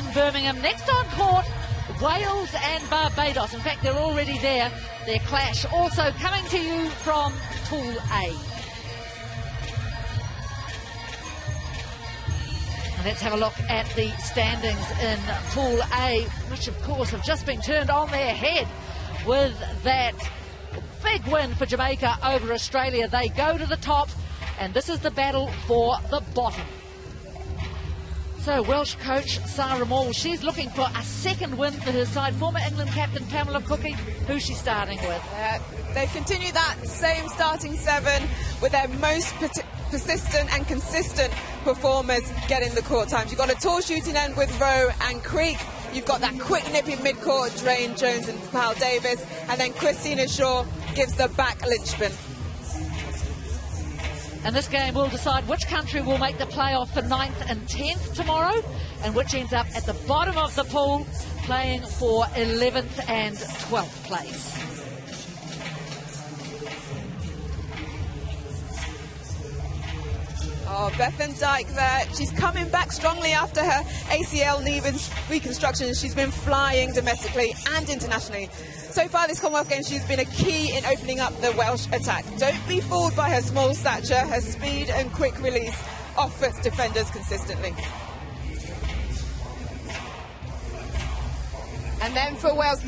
in Birmingham. Next on court, Wales and Barbados. In fact, they're already there. Their clash also coming to you from Pool A. And let's have a look at the standings in Pool A, which of course have just been turned on their head with that big win for Jamaica over Australia. They go to the top, and this is the battle for the bottom. So Welsh coach Sarah Moore, she's looking for a second win for her side. Former England captain Pamela Cookie, who's she starting with? They continue that same starting seven with their most persistent and consistent performers getting the court times. You've got a tall shooting end with Rowe and Creek. You've got that quick nipping midcourt, Drain, Jones and Powell Davis. And then Christina Shaw gives the back linchpin. And this game will decide which country will make the playoff for 9th and 10th tomorrow, and which ends up at the bottom of the pool playing for 11th and 12th place. Oh, Bethan Dyke there. She's coming back strongly after her ACL knee reconstruction. She's been flying domestically and internationally. So far this Commonwealth Games, she's been a key in opening up the Welsh attack. Don't be fooled by her small stature. Her speed and quick release offers defenders consistently. And then for Wales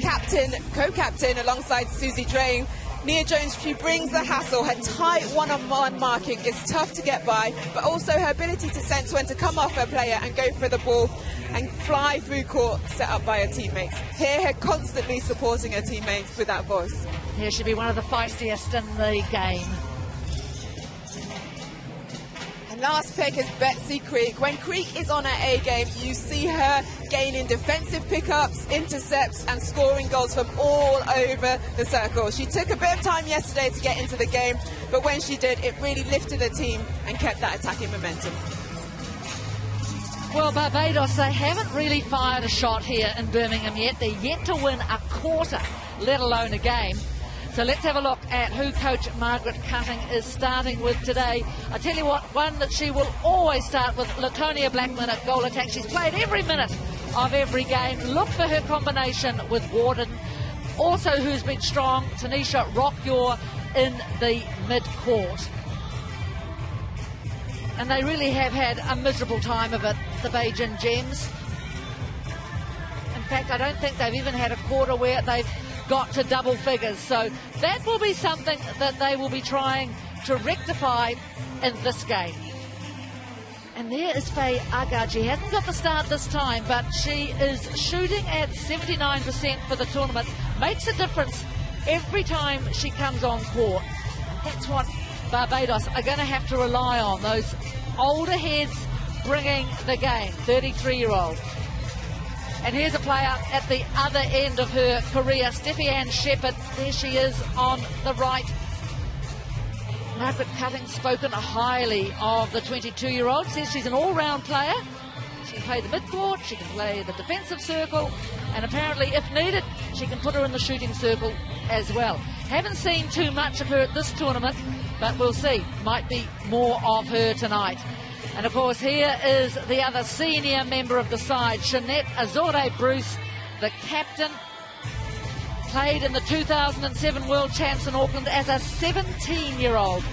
co-captain alongside Susie Drain, Nia Jones, she brings the hassle. Her tight one-on-one marking is tough to get by, but also her ability to sense when to come off her player and go for the ball and fly through court set up by her teammates. Hear her constantly supporting her teammates with that voice. Here she'll be one of the feistiest in the game. And last pick is Betsy Creek. When Creek is on her A game, you see her gaining defensive pickups, intercepts and scoring goals from all over the circle. She took a bit of time yesterday to get into the game, but when she did, it really lifted the team and kept that attacking momentum. Well, Barbados, they haven't really fired a shot here in Birmingham yet. They're yet to win a quarter, let alone a game. So let's have a look at who coach Margaret Cutting is starting with today. I tell you what, one that she will always start with, Latonia Blackman at goal attack. She's played every minute of every game. Look for her combination with Warden. Also, who's been strong, Tanisha Rockyaw in the mid-court. And they really have had a miserable time of it, the Beijing Gems. In fact, I don't think they've even had a quarter where they've got to double figures. So that will be something that they will be trying to rectify in this game. And there is Faye Agard. She hasn't got the start this time, but she is shooting at 79% for the tournament. Makes a difference every time she comes on court. That's what Barbados are going to have to rely on, those older heads bringing the game, 33-year-old. And here's a player at the other end of her career, Steffi-Ann Shepherd. There she is on the right. Margaret Cutting spoken highly of the 22-year-old, says she's an all-round player. She can play the midcourt, she can play the defensive circle, and apparently, if needed, she can put her in the shooting circle as well. Haven't seen too much of her at this tournament, but we'll see. Might be more of her tonight. And of course, here is the other senior member of the side, Jeanette Azore-Bruce, the captain. Played in the 2007 World Champs in Auckland as a 17-year-old.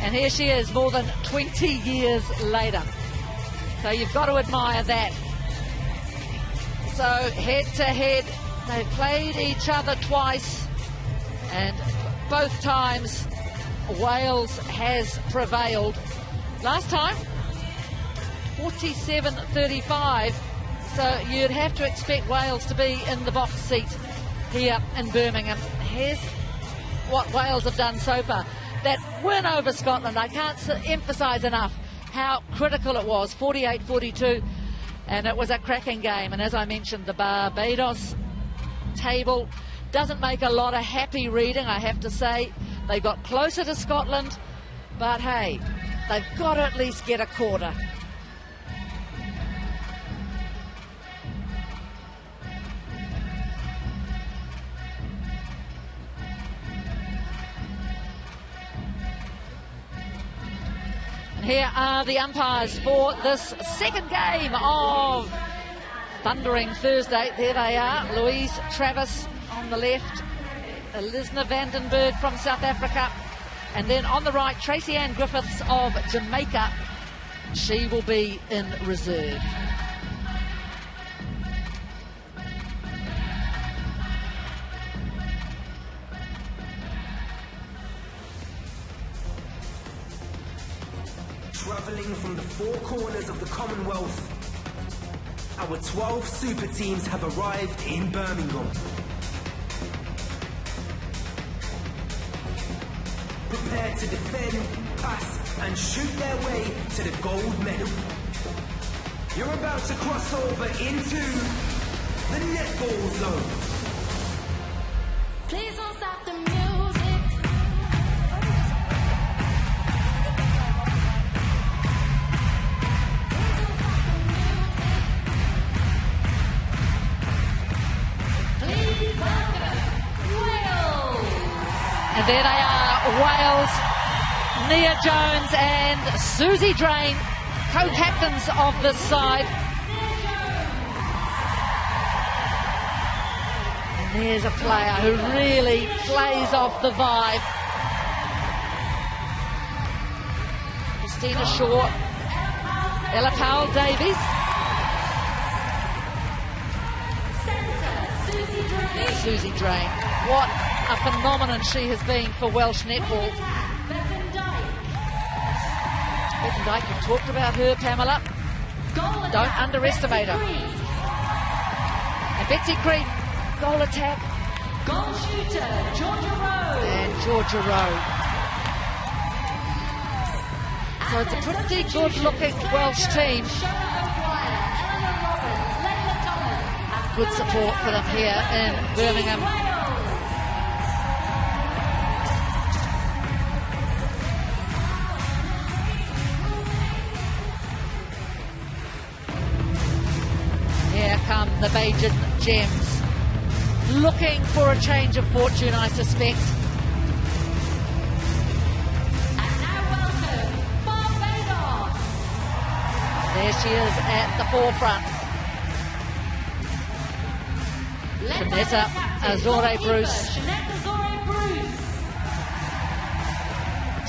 And here she is more than 20 years later. So you've got to admire that. So head-to-head, they've played each other twice. And both times, Wales has prevailed. Last time, 47-35. So you'd have to expect Wales to be in the box seat here in Birmingham. Here's what Wales have done so far. That win over Scotland, I can't emphasise enough how critical it was, 48-42, and it was a cracking game. And as I mentioned, the Barbados table doesn't make a lot of happy reading, I have to say. They got closer to Scotland, but hey, they've got to at least get a quarter. Here are the umpires for this second game of thundering Thursday. There they are, Louise Travis on the left, Elisna Vandenberg from South Africa, and then on the right, Tracy Ann Griffiths of Jamaica. She will be in reserve. Travelling from the four corners of the Commonwealth, our 12 super teams have arrived in Birmingham. Prepared to defend, pass and shoot their way to the gold medal. You're about to cross over into the netball zone. Please don't stop the music. Please welcome Wales. And there they are, Wales, Nia Jones and Susie Drain, co-captains of this side. And there's a player who really plays off the vibe. Christina Shaw, Ella Powell-Davies. Susie Drain. What a phenomenon she has been for Welsh netball. Bevan Dyke, you've talked about her, Pamela. Don't underestimate her. And Betsy Creek, goal attack. Goal shooter, Georgia Rowe. And Georgia Rowe. So it's a pretty good-looking Welsh team. Good support for them here in Birmingham. Here come the Bajan Gems. Looking for a change of fortune, I suspect. And now welcome, Barbados. There she is at the forefront. Shanetta Azore-Bruce.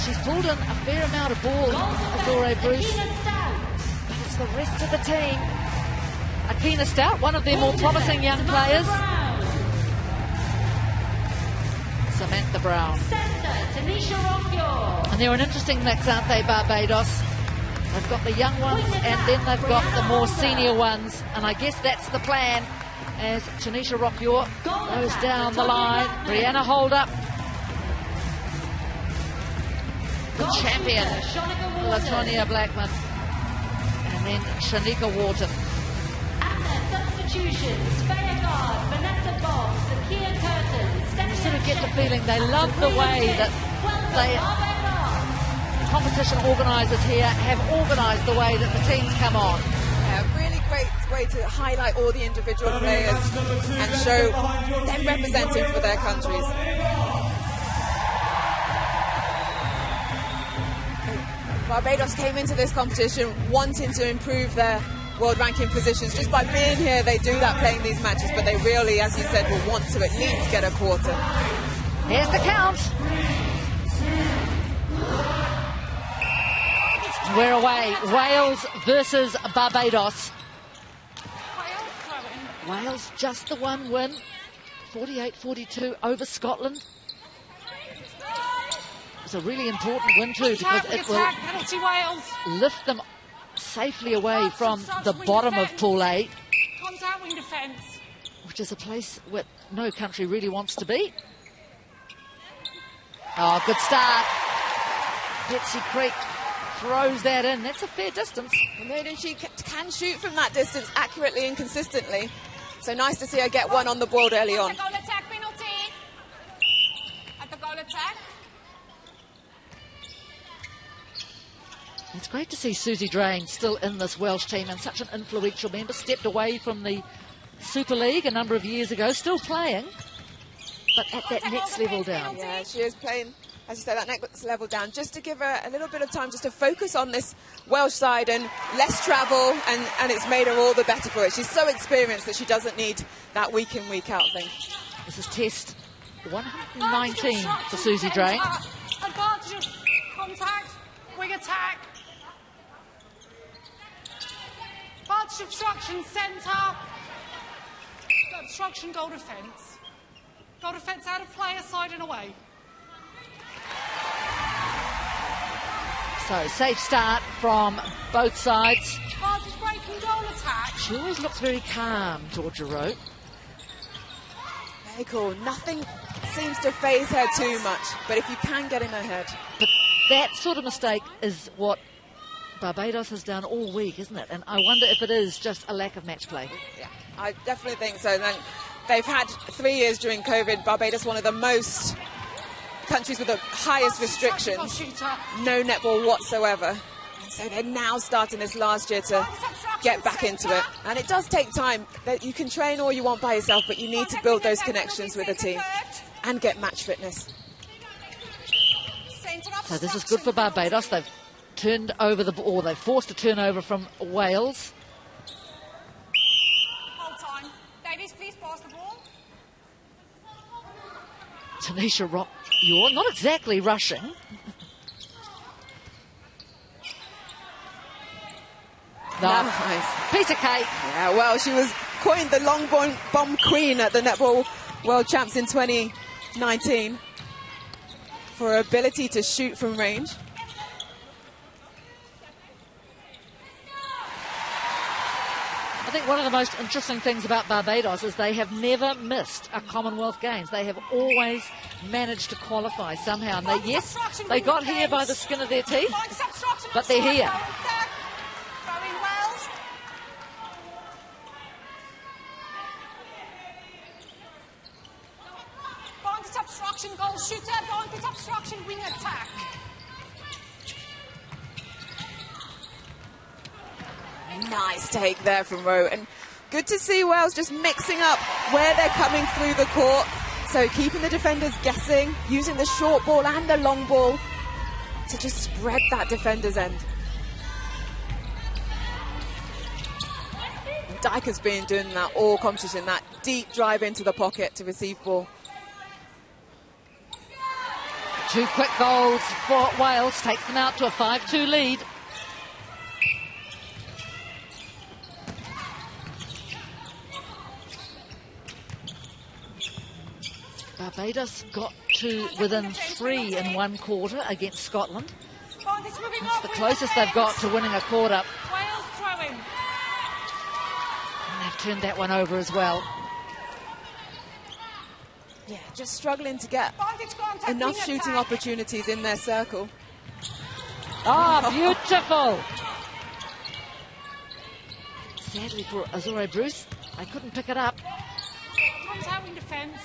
She's pulled in a fair amount of ball, Azore-Bruce. But it's the rest of the team. Akina Stout, one of their more promising young players. Samantha Brown. And they're an interesting mix, aren't they, Barbados? They've got the young ones and then they've got the more senior ones. And I guess that's the plan as Tanisha Rockyaw goes down the line. Brianna Holder. The champion, Latonia Blackman. And then Shanika Wharton. And their substitutions, Fayagard, Vanessa Boggs, Zakia Curtin. You sort of get the feeling they love the way that the competition organisers here have organised the way that the teams come on. Yeah, really great way to highlight all the individual players and show them representing for their countries. Barbados came into this competition wanting to improve their world ranking positions. Just by being here, they do that playing these matches, but they really, as you said, will want to at least get a quarter. Here's the count. We're away. Wales versus Barbados. Wales just the one win, 48-42 over Scotland. It's a really important win too because it will lift them safely away from the bottom of Pool A, which is a place where no country really wants to be. Oh, good start. Betsy Creek throws that in. That's a fair distance. And then she can shoot from that distance accurately and consistently. So nice to see her get one on the board early on. At the goal attack, penalty. At the goal attack. It's great to see Susie Drain still in this Welsh team and such an influential member. Stepped away from the Super League a number of years ago, still playing, but at that next level down. Yeah, she is playing as you say, that next level down, just to give her a little bit of time just to focus on this Welsh side and less travel, and it's made her all the better for it. She's so experienced that she doesn't need that week in, week out thing. This is test 119 for Susie Drain. Advantage, contact, wing attack. Advantage obstruction, centre. Obstruction, goal defence. Goal defence out of play, aside and away. So, safe start from both sides. Advantage breaking goal attack. She always looks very calm, Georgia Rowe. Very cool. Nothing seems to faze her too much, but if you can get in her head. But that sort of mistake is what Barbados has done all week, isn't it? And I wonder if it is just a lack of match play. Yeah, I definitely think so. And they've had 3 years during COVID. Barbados, one of the most countries with the highest restrictions. No netball whatsoever. And so they're now starting this last year to get back into it. And it does take time. You can train all you want by yourself, but you need to build those connections with a team and get match fitness. So this is good for Barbados. They've turned over the ball. They've forced a turnover from Wales. Hold time. Davies, please pass the ball. Tanisha Rock, you're not exactly rushing. Nice. Piece of cake. Yeah, well, she was coined the long bomb queen at the Netball World Champs in 2019 for her ability to shoot from range. I think one of the most interesting things about Barbados is they have never missed a Commonwealth Games. They have always managed to qualify somehow. And they got here by the skin of their teeth, but they're here. Advantage obstruction, goal shooter. Advantage obstruction, wing attack. Nice take there from Rowe, and good to see Wales just mixing up where they're coming through the court, so keeping the defenders guessing, using the short ball and the long ball to just spread that defender's end. And Dyke has been doing that all competition, that deep drive into the pocket to receive ball. 2 quick goals for Wales, takes them out to a 5-2 lead. Barbados got to within 3 in one quarter against Scotland. That's the closest they've got to winning a quarter. Wales throwing. And they've turned that one over as well. Yeah, just struggling to get enough shooting opportunities in their circle. Oh, beautiful! Sadly for Azure Bruce, they couldn't pick it up. Contacting defence.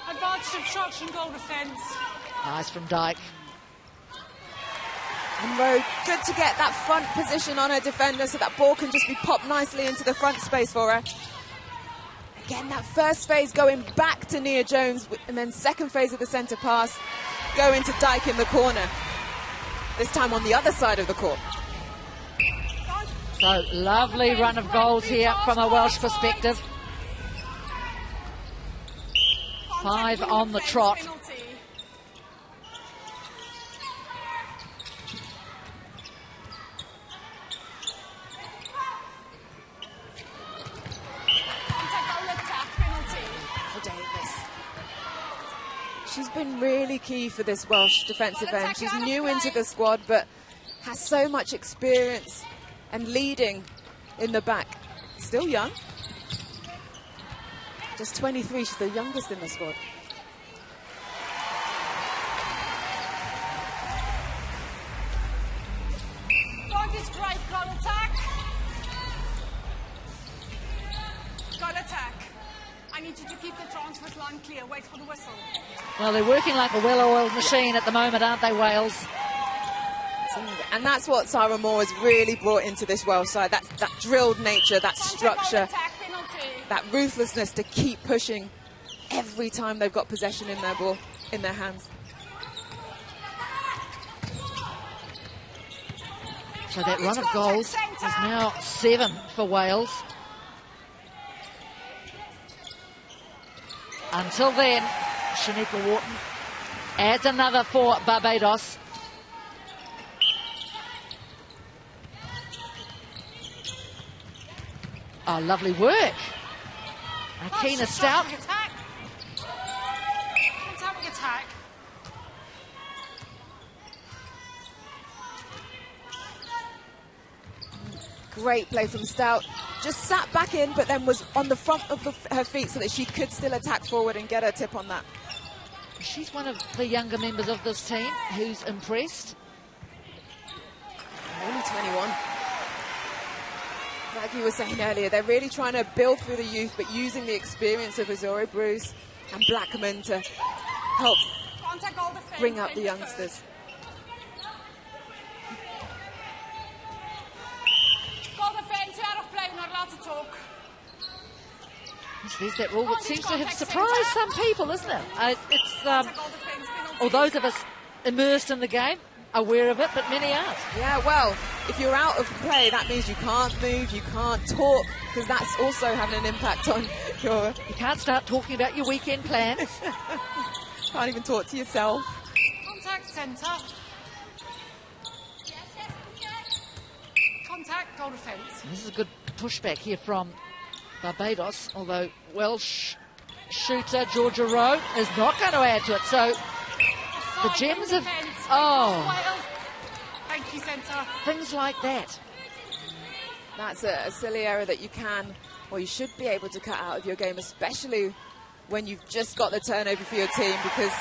Advantage obstruction, goal defence. Nice from Dyke. And Rowe, good to get that front position on her defender so that ball can just be popped nicely into the front space for her. Again, that first phase going back to Nia Jones, and then second phase of the centre pass going to Dyke in the corner. This time on the other side of the court. So lovely run of goals here from a Welsh perspective. 5 on the trot. She's been really key for this Welsh defensive end. She's new into the squad, but has so much experience and leading in the back. Still young. Just 23, she's the youngest in the squad. Advantage break, goal attack. Goal attack. I need you to keep the transverse line clear. Wait for the whistle. Well, they're working like a well-oiled machine at the moment, aren't they, Wales? And that's what Sarah Moore has really brought into this Welsh side. That drilled nature, that structure, that ruthlessness to keep pushing every time they've got possession in their ball, in their hands. So that run of goals is now 7 for Wales. Until then, Shanika Wharton adds another for Barbados. Oh, lovely work. Akina Stout. Attack. Great play from Stout. Just sat back in, but then was on the front of her feet so that she could still attack forward and get her tip on that. She's one of the younger members of this team who's impressed. Only 21. Like you were saying earlier, they're really trying to build through the youth, but using the experience of Azore Bruce and Blackman to help bring up the youngsters. Goal defence, out of play, not allowed to talk. There's that rule that seems to have surprised some people, isn't it? Or those of us immersed in the game, aware of it, but many aren't. Yeah, well, if you're out of play, that means you can't move, you can't talk, because that's also having an impact on your... You can't start talking about your weekend plans. Can't even talk to yourself. Contact centre. Contact, goal defence. This is a good pushback here from Barbados, although Welsh shooter Georgia Rowe is not going to add to it. So the Gems have... Oh, thank you, centre. Things like that. That's a silly error that you can, or you should be able to cut out of your game, especially when you've just got the turnover for your team, because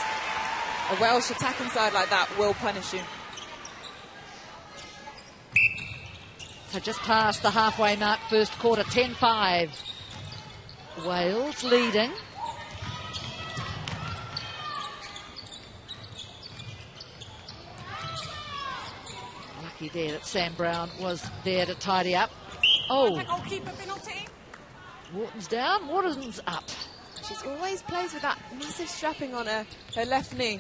a Welsh attacking side like that will punish you. So just past the halfway mark, first quarter, 10-5. Wales leading. Lucky there that Sam Brown was there to tidy up. Oh, Goalkeeper penalty. Wharton's down, Wharton's up. She's always plays with that massive strapping on her left knee.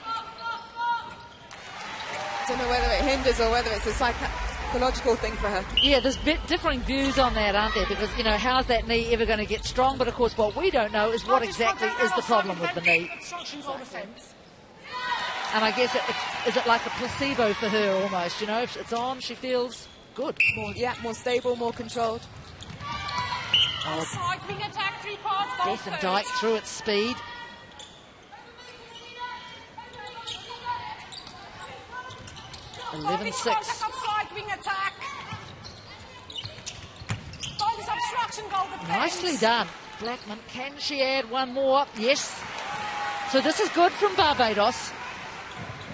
I don't know whether it hinders or whether it's a psychological thing for her. Yeah, there's differing views on that, aren't there? Because, you know, how's that knee ever going to get strong? But, of course, what we don't know is what exactly is the problem with the knee. And I guess, is it like a placebo for her almost? You know, if it's on, she feels good. More stable, more controlled. Side wing attack, 3 parts, goal Beth and Dyke through its speed. Side wing attack. Obstruction, goal defence. Nicely done. Blackman, can she add one more? Yes. So this is good from Barbados.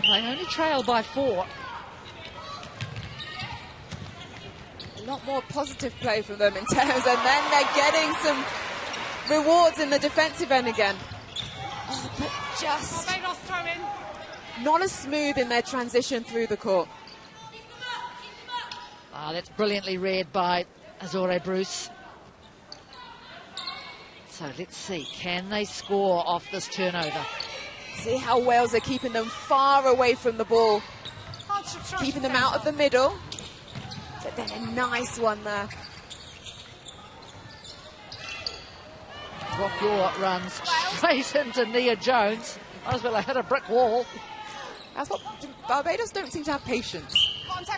They only trail by 4. A lot more positive play from them in terms, and then they're getting some rewards in the defensive end again. Oh, but just Barbados throw in. not as smooth in their transition through the court. That's brilliantly read by Azore Bruce. So let's see, can they score off this turnover? See how Wales are keeping them far away from the ball, keeping them out of the middle. But then a nice one there. Rockyaw runs straight into Nia Jones. Might as well have hit a brick wall. That's what Barbados don't seem to have patience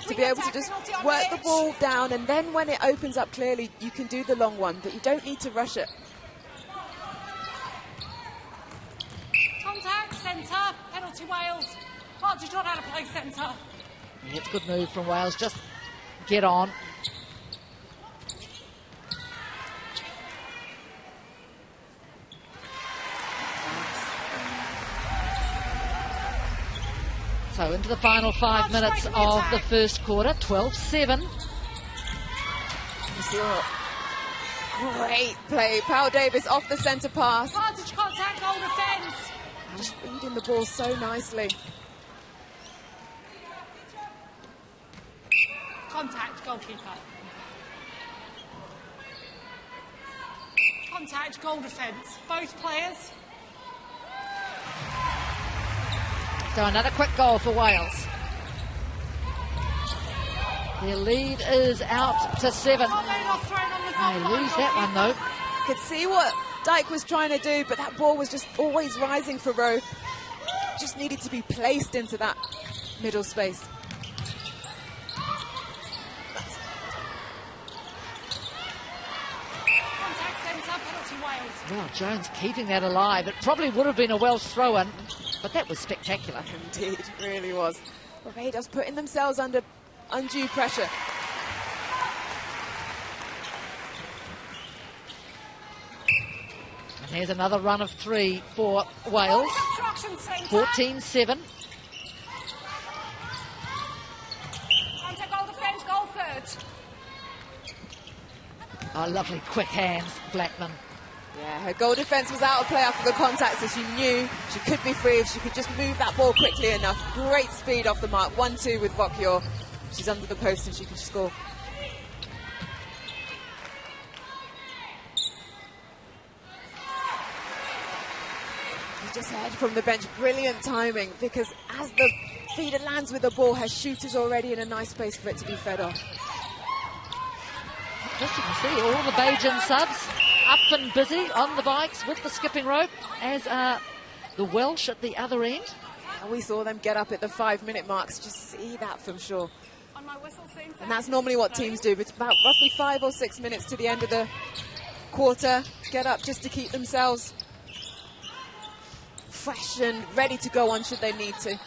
to be able to just work the ball down, and then when it opens up clearly, you can do the long one, but you don't need to rush it. Contact, centre, penalty Wales. Did not how to play centre. Yeah, it's a good move from Wales. Just get on. So into the final 5 minutes of the first quarter, 12-7. Great play. Powell Davis off the centre pass. Advantage contact, goal defence. Just reading the ball so nicely. Contact, goalkeeper. Contact, goal defence. Both players. So another quick goal for Wales. Their lead is out to 7. They lose that one though. Could see what Dyke was trying to do, but that ball was just always rising for Rowe. Just needed to be placed into that middle space. Well, Jones keeping that alive. It probably would have been a Welsh throw-in, but that was spectacular. Indeed, really was. Barbados putting themselves under undue pressure. And here's another run of 3 for Wales. 14-7. Oh, lovely quick hands, Blackman. Yeah, her goal defence was out of play after the contact, so she knew she could be free if she could just move that ball quickly enough. Great speed off the mark. 1-2 with Vokyor. She's under the post and she can score. You just heard from the bench, brilliant timing, because as the feeder lands with the ball, her shooter's already in a nice space for it to be fed off. Just you can see all the Bajan subs up and busy on the bikes with the skipping rope, as are the Welsh at the other end. And we saw them get up at the 5-minute marks. Just see that from shore. And that's normally what teams do. It's about roughly 5 or 6 minutes to the end of the quarter. Get up just to keep themselves fresh and ready to go on should they need to.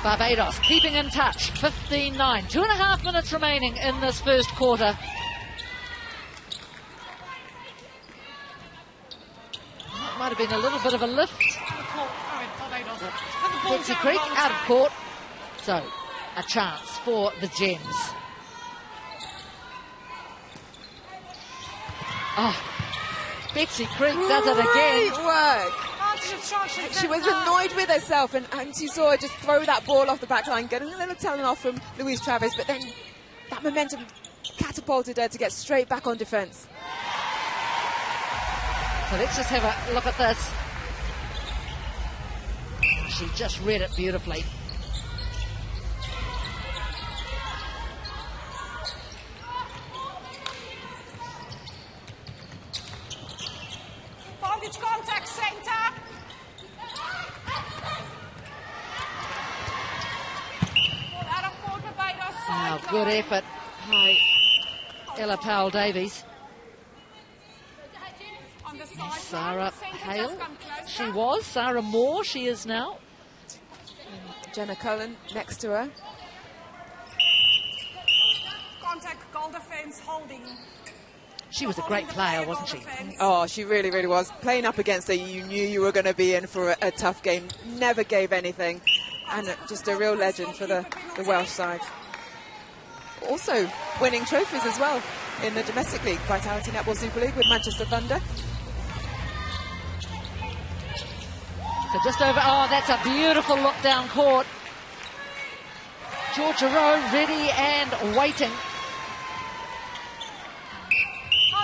Barbados keeping in touch, 15-9. 2.5 minutes remaining in this first quarter. That might have been a little bit of a lift. Betsy Creek out of court. So, a chance for the Gems. Oh, Betsy Creek does it again. Great work. She was annoyed with herself, and she saw her just throw that ball off the back line, getting a little telling off from Louise Travis, but then that momentum catapulted her to get straight back on defence. So let's just have a look at this. She just read it beautifully. Vantage contact centre. Oh, good effort by Ella Powell-Davies. Sarah Hale, she was. Sarah Moore, she is now. And Jenna Cullen next to her. Contact, goal defence, holding. She was a great player, wasn't she? Oh, she really, really was. Playing up against her, you knew you were going to be in for a tough game. Never gave anything. And just a real legend for the Welsh side. Also winning trophies as well in the domestic league, Vitality Netball Super League with Manchester Thunder. So just over, oh, that's a beautiful look down court. Georgia Rowe ready and waiting.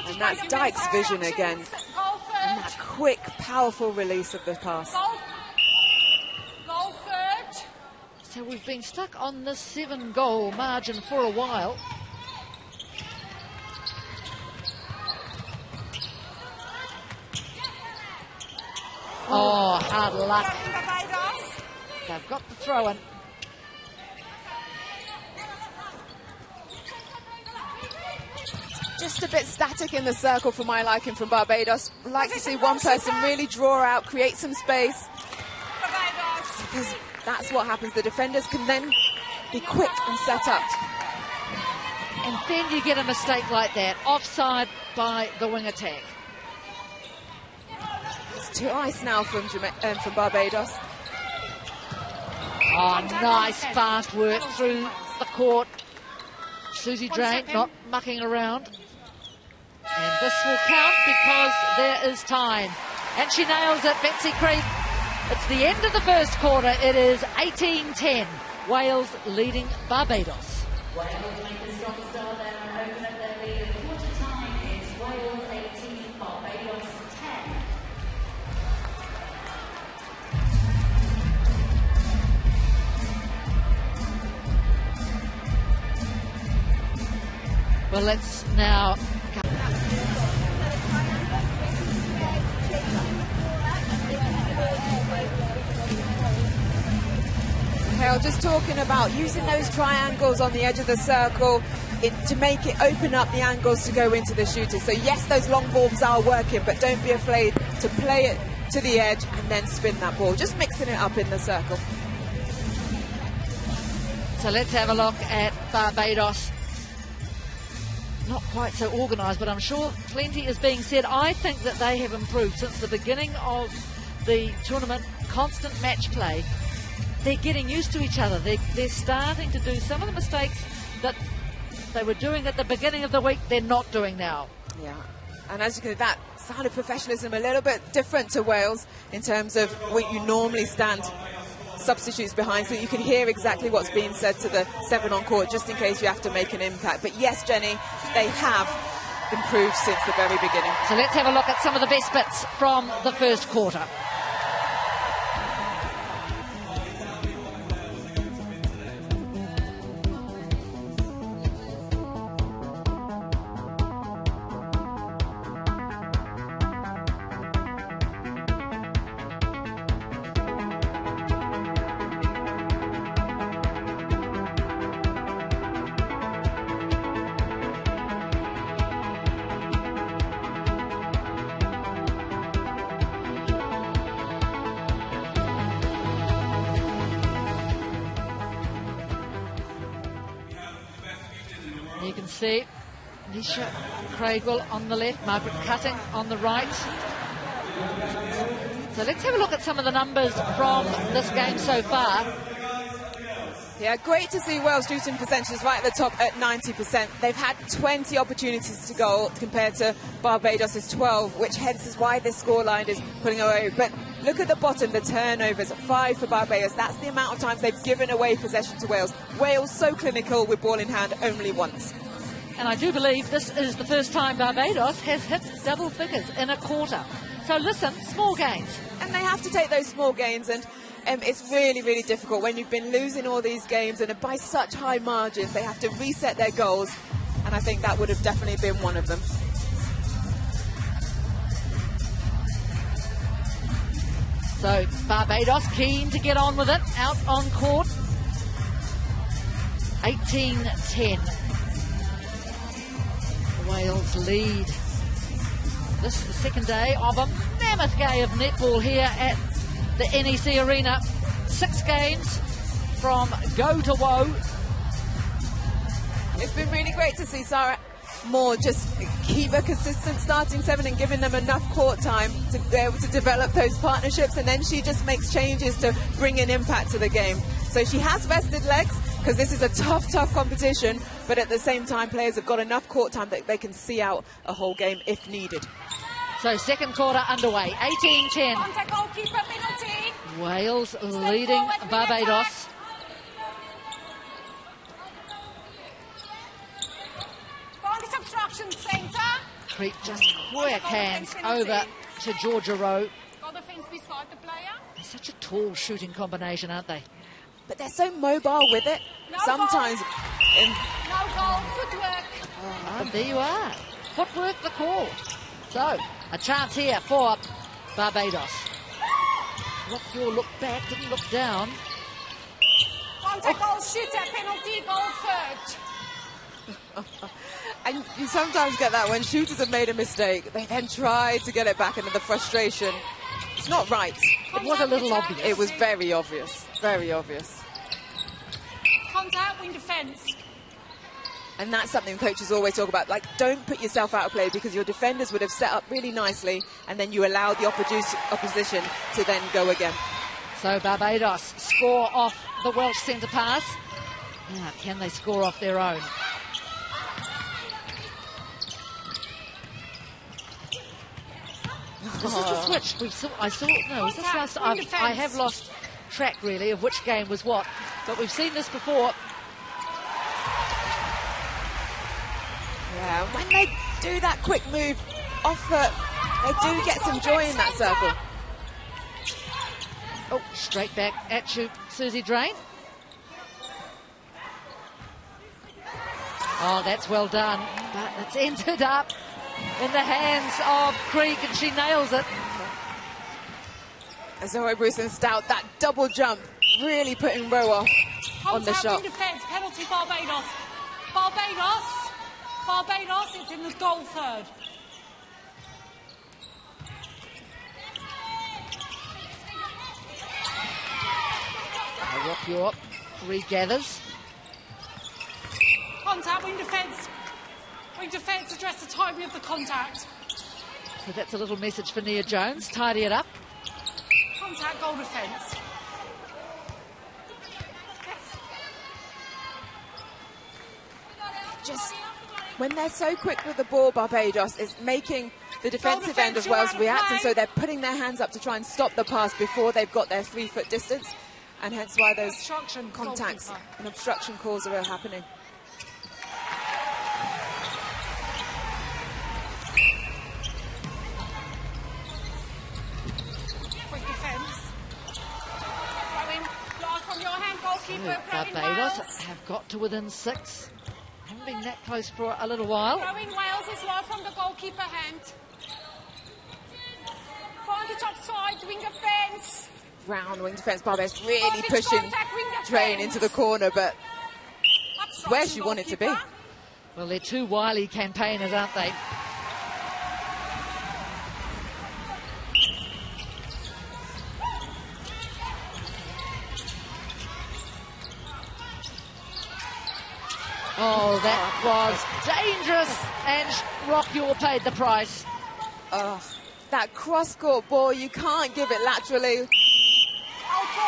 And that's Dyke's vision again. And that quick, powerful release of the pass. Goal third. So we've been stuck on the 7-goal margin for a while. Oh, hard luck. They've got the throw-in. Just a bit static in the circle for my liking from Barbados. Like to see one person really draw out, create some space. Because that's what happens. The defenders can then be quick and set up. And then you get a mistake like that. Offside by the wing attack. It's too ice now from Barbados. Oh, nice fast work through the court. Susie Drain not mucking around. And this will count because there is time. And she nails it, Betsy Creek. It's the end of the first quarter. It is 18-10. Wales leading Barbados. Wales make the strong start there and open up their lead. Quarter time is Wales 18, Barbados 10. Well, let's now... Hale just talking about using those triangles on the edge of the circle to make it open up the angles to go into the shooters. So yes, those long balls are working, but don't be afraid to play it to the edge and then spin that ball. Just mixing it up in the circle. So let's have a look at Barbados. Not quite so organised, but I'm sure plenty is being said. I think that they have improved since the beginning of the tournament. Constant match play. They're getting used to each other. They're starting to do some of the mistakes that they were doing at the beginning of the week, they're not doing now. Yeah, and as you can see, that side of professionalism a little bit different to Wales in terms of what you normally stand substitutes behind, so you can hear exactly what's being said to the 7 on court, just in case you have to make an impact. But yes, Jenny, they have improved since the very beginning. So let's have a look at some of the best bits from the first quarter. You can see Nisha Craigwell on the left, Margaret Cutting on the right. So let's have a look at some of the numbers from this game so far. Yeah, great to see Wales shooting percentages right at the top at 90%. They've had 20 opportunities to goal compared to Barbados' 12, which hence is why this scoreline is pulling away. But look at the bottom, the turnovers, 5 for Barbados. That's the amount of times they've given away possession to Wales. Wales so clinical with ball in hand only once. And I do believe this is the first time Barbados has hit double figures in a quarter. So listen, small gains. And they have to take those small gains, and it's really, really difficult when you've been losing all these games and by such high margins. They have to reset their goals, and I think that would have definitely been one of them. So Barbados keen to get on with it, out on court. 18-10. Wales lead. This is the second day of a mammoth game of netball here at the NEC Arena. 6 games from go to woe. It's been really great to see Sarah Moore just keep a consistent starting 7 and giving them enough court time to be able to develop those partnerships, and then she just makes changes to bring an impact to the game. So she has rested legs because this is a tough competition, but at the same time players have got enough court time that they can see out a whole game if needed. So second quarter underway, 18-10. Contact goalkeeper penalty. Wales leading Barbados. Advantage obstruction centre. Creek just quick hands over to Georgia Rowe. Got the fence beside the player. They're such a tall shooting combination, aren't they? But they're so mobile with it. No Sometimes... No goal, footwork. But there you are. Footwork the call. So, a chance here for Barbados. Look back, didn't look down. Contact goal shooter, penalty, goal third. And you sometimes get that when shooters have made a mistake, they then try to get it back, into the frustration. It's not right. It was a little obvious. It was very obvious. Very obvious. Contact, win defence. And that's something coaches always talk about. Like, don't put yourself out of play, because your defenders would have set up really nicely, and then you allow the opposition to then go again. So Barbados score off the Welsh centre pass. Now, can they score off their own? This is the switch. I have lost track really of which game was what, but we've seen this before. Yeah, when they do that quick move off foot, they do get some joy in that circle. Oh, straight back at you, Susie Drain. Oh, that's well done. But it's ended up in the hands of Creek, and she nails it. Zoe Bruce and Stout, that double jump, really putting Rowe off on the shot. Defense, penalty Barbados. Barbados is in the goal third. Rock York regathers. Contact, wing defence. Wing defence, address the timing of the contact. So that's a little message for Nia Jones. Tidy it up. Contact, goal defence. Just when they're so quick with the ball, Barbados is making the defensive end of Wales react, and so they're putting their hands up to try and stop the pass before they've got their 3-foot distance, and hence why those contacts and obstruction calls are happening. Quick defence. Throwing blast from your hand, goalkeeper. Barbados have got to within 6. Haven't been that close for a little while. Throwing Wales is low from the goalkeeper hand. Advantage offside, wing defence. Round wing defence, Barbados really pushing Drain into the corner, but where she wanted to be. Well, they're two wily campaigners, aren't they? Oh, that was dangerous, and Rock York paid the price. Oh, that cross-court ball, you can't give it laterally.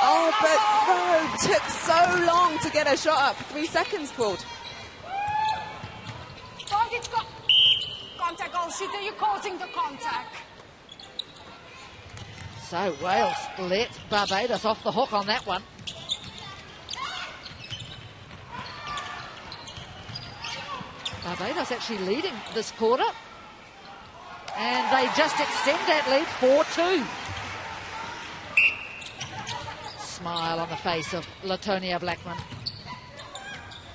Oh, but Rowe took so long to get her shot up. 3 seconds called. Contact, goal shooter, you're causing the contact. So Wales let Barbados off the hook on that one. Barbados actually leading this quarter, and they just extend that lead 4-2. Smile on the face of Latonia Blackman.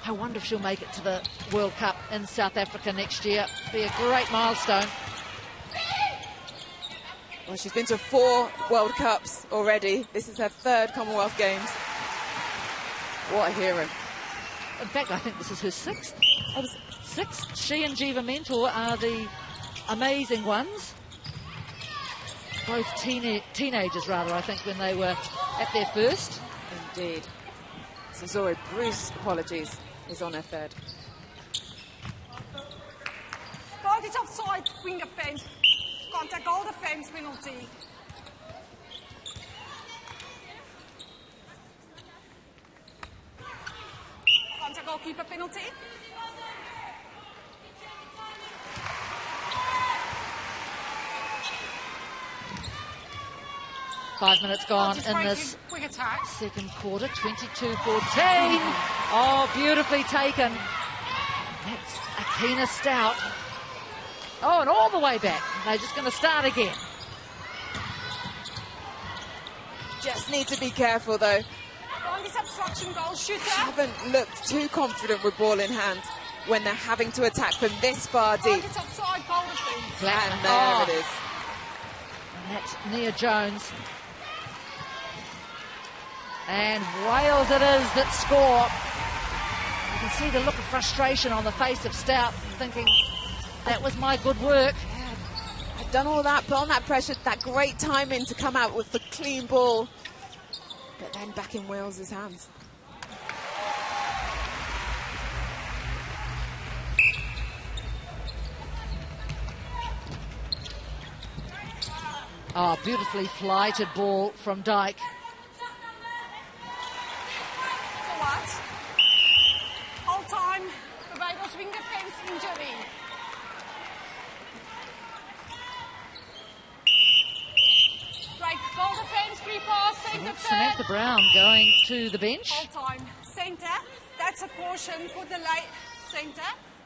I wonder if she'll make it to the World Cup in South Africa next year. Be a great milestone. Well, she's been to 4 World Cups already. This is her 3rd Commonwealth Games. What a hero. In fact, I think this is her 6th. 6th. She and Jiva Mentor are the amazing ones. Both teenagers, rather, I think, when they were at their first. Indeed. So Zoe Bruce, apologies, is on her 3rd. Advantage offside, wing defence. Contact, goal defence, penalty. Contact, goalkeeper, penalty. Five minutes gone in this second quarter. 22-14. Oh, beautifully taken. That's Akina Stout. Oh, and all the way back. They're just going to start again. Just need to be careful, though. Obstruction, goal shooter. Haven't looked too confident with ball in hand when they're having to attack from this far deep. Offside, goal defence. And there it is. And that's Nia Jones. And Wales it is that score. You can see the look of frustration on the face of Stout, thinking, that was my good work. Yeah, I've done all that, put on that pressure, that great timing to come out with the clean ball. But then back in Wales' hands. Oh, beautifully flighted ball from Dyke. All-time Barbados wing defence injury. Right, goal defence, free pass, centre third. Samantha Brown going to the bench. All-time centre. That's a caution for the late centre.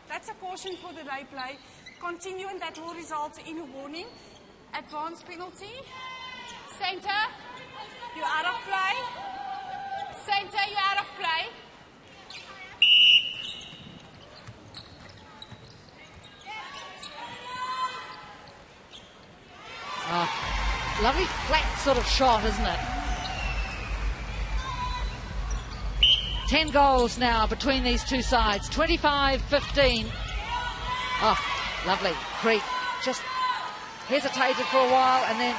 That's a caution for the late play. Continue, and that will result in a warning. Advance penalty. Centre, you're out of play. Centre, you're out of play. Lovely flat sort of shot, isn't it? 10 goals now between these two sides. 25-15. Oh, lovely. Creek just hesitated for a while and then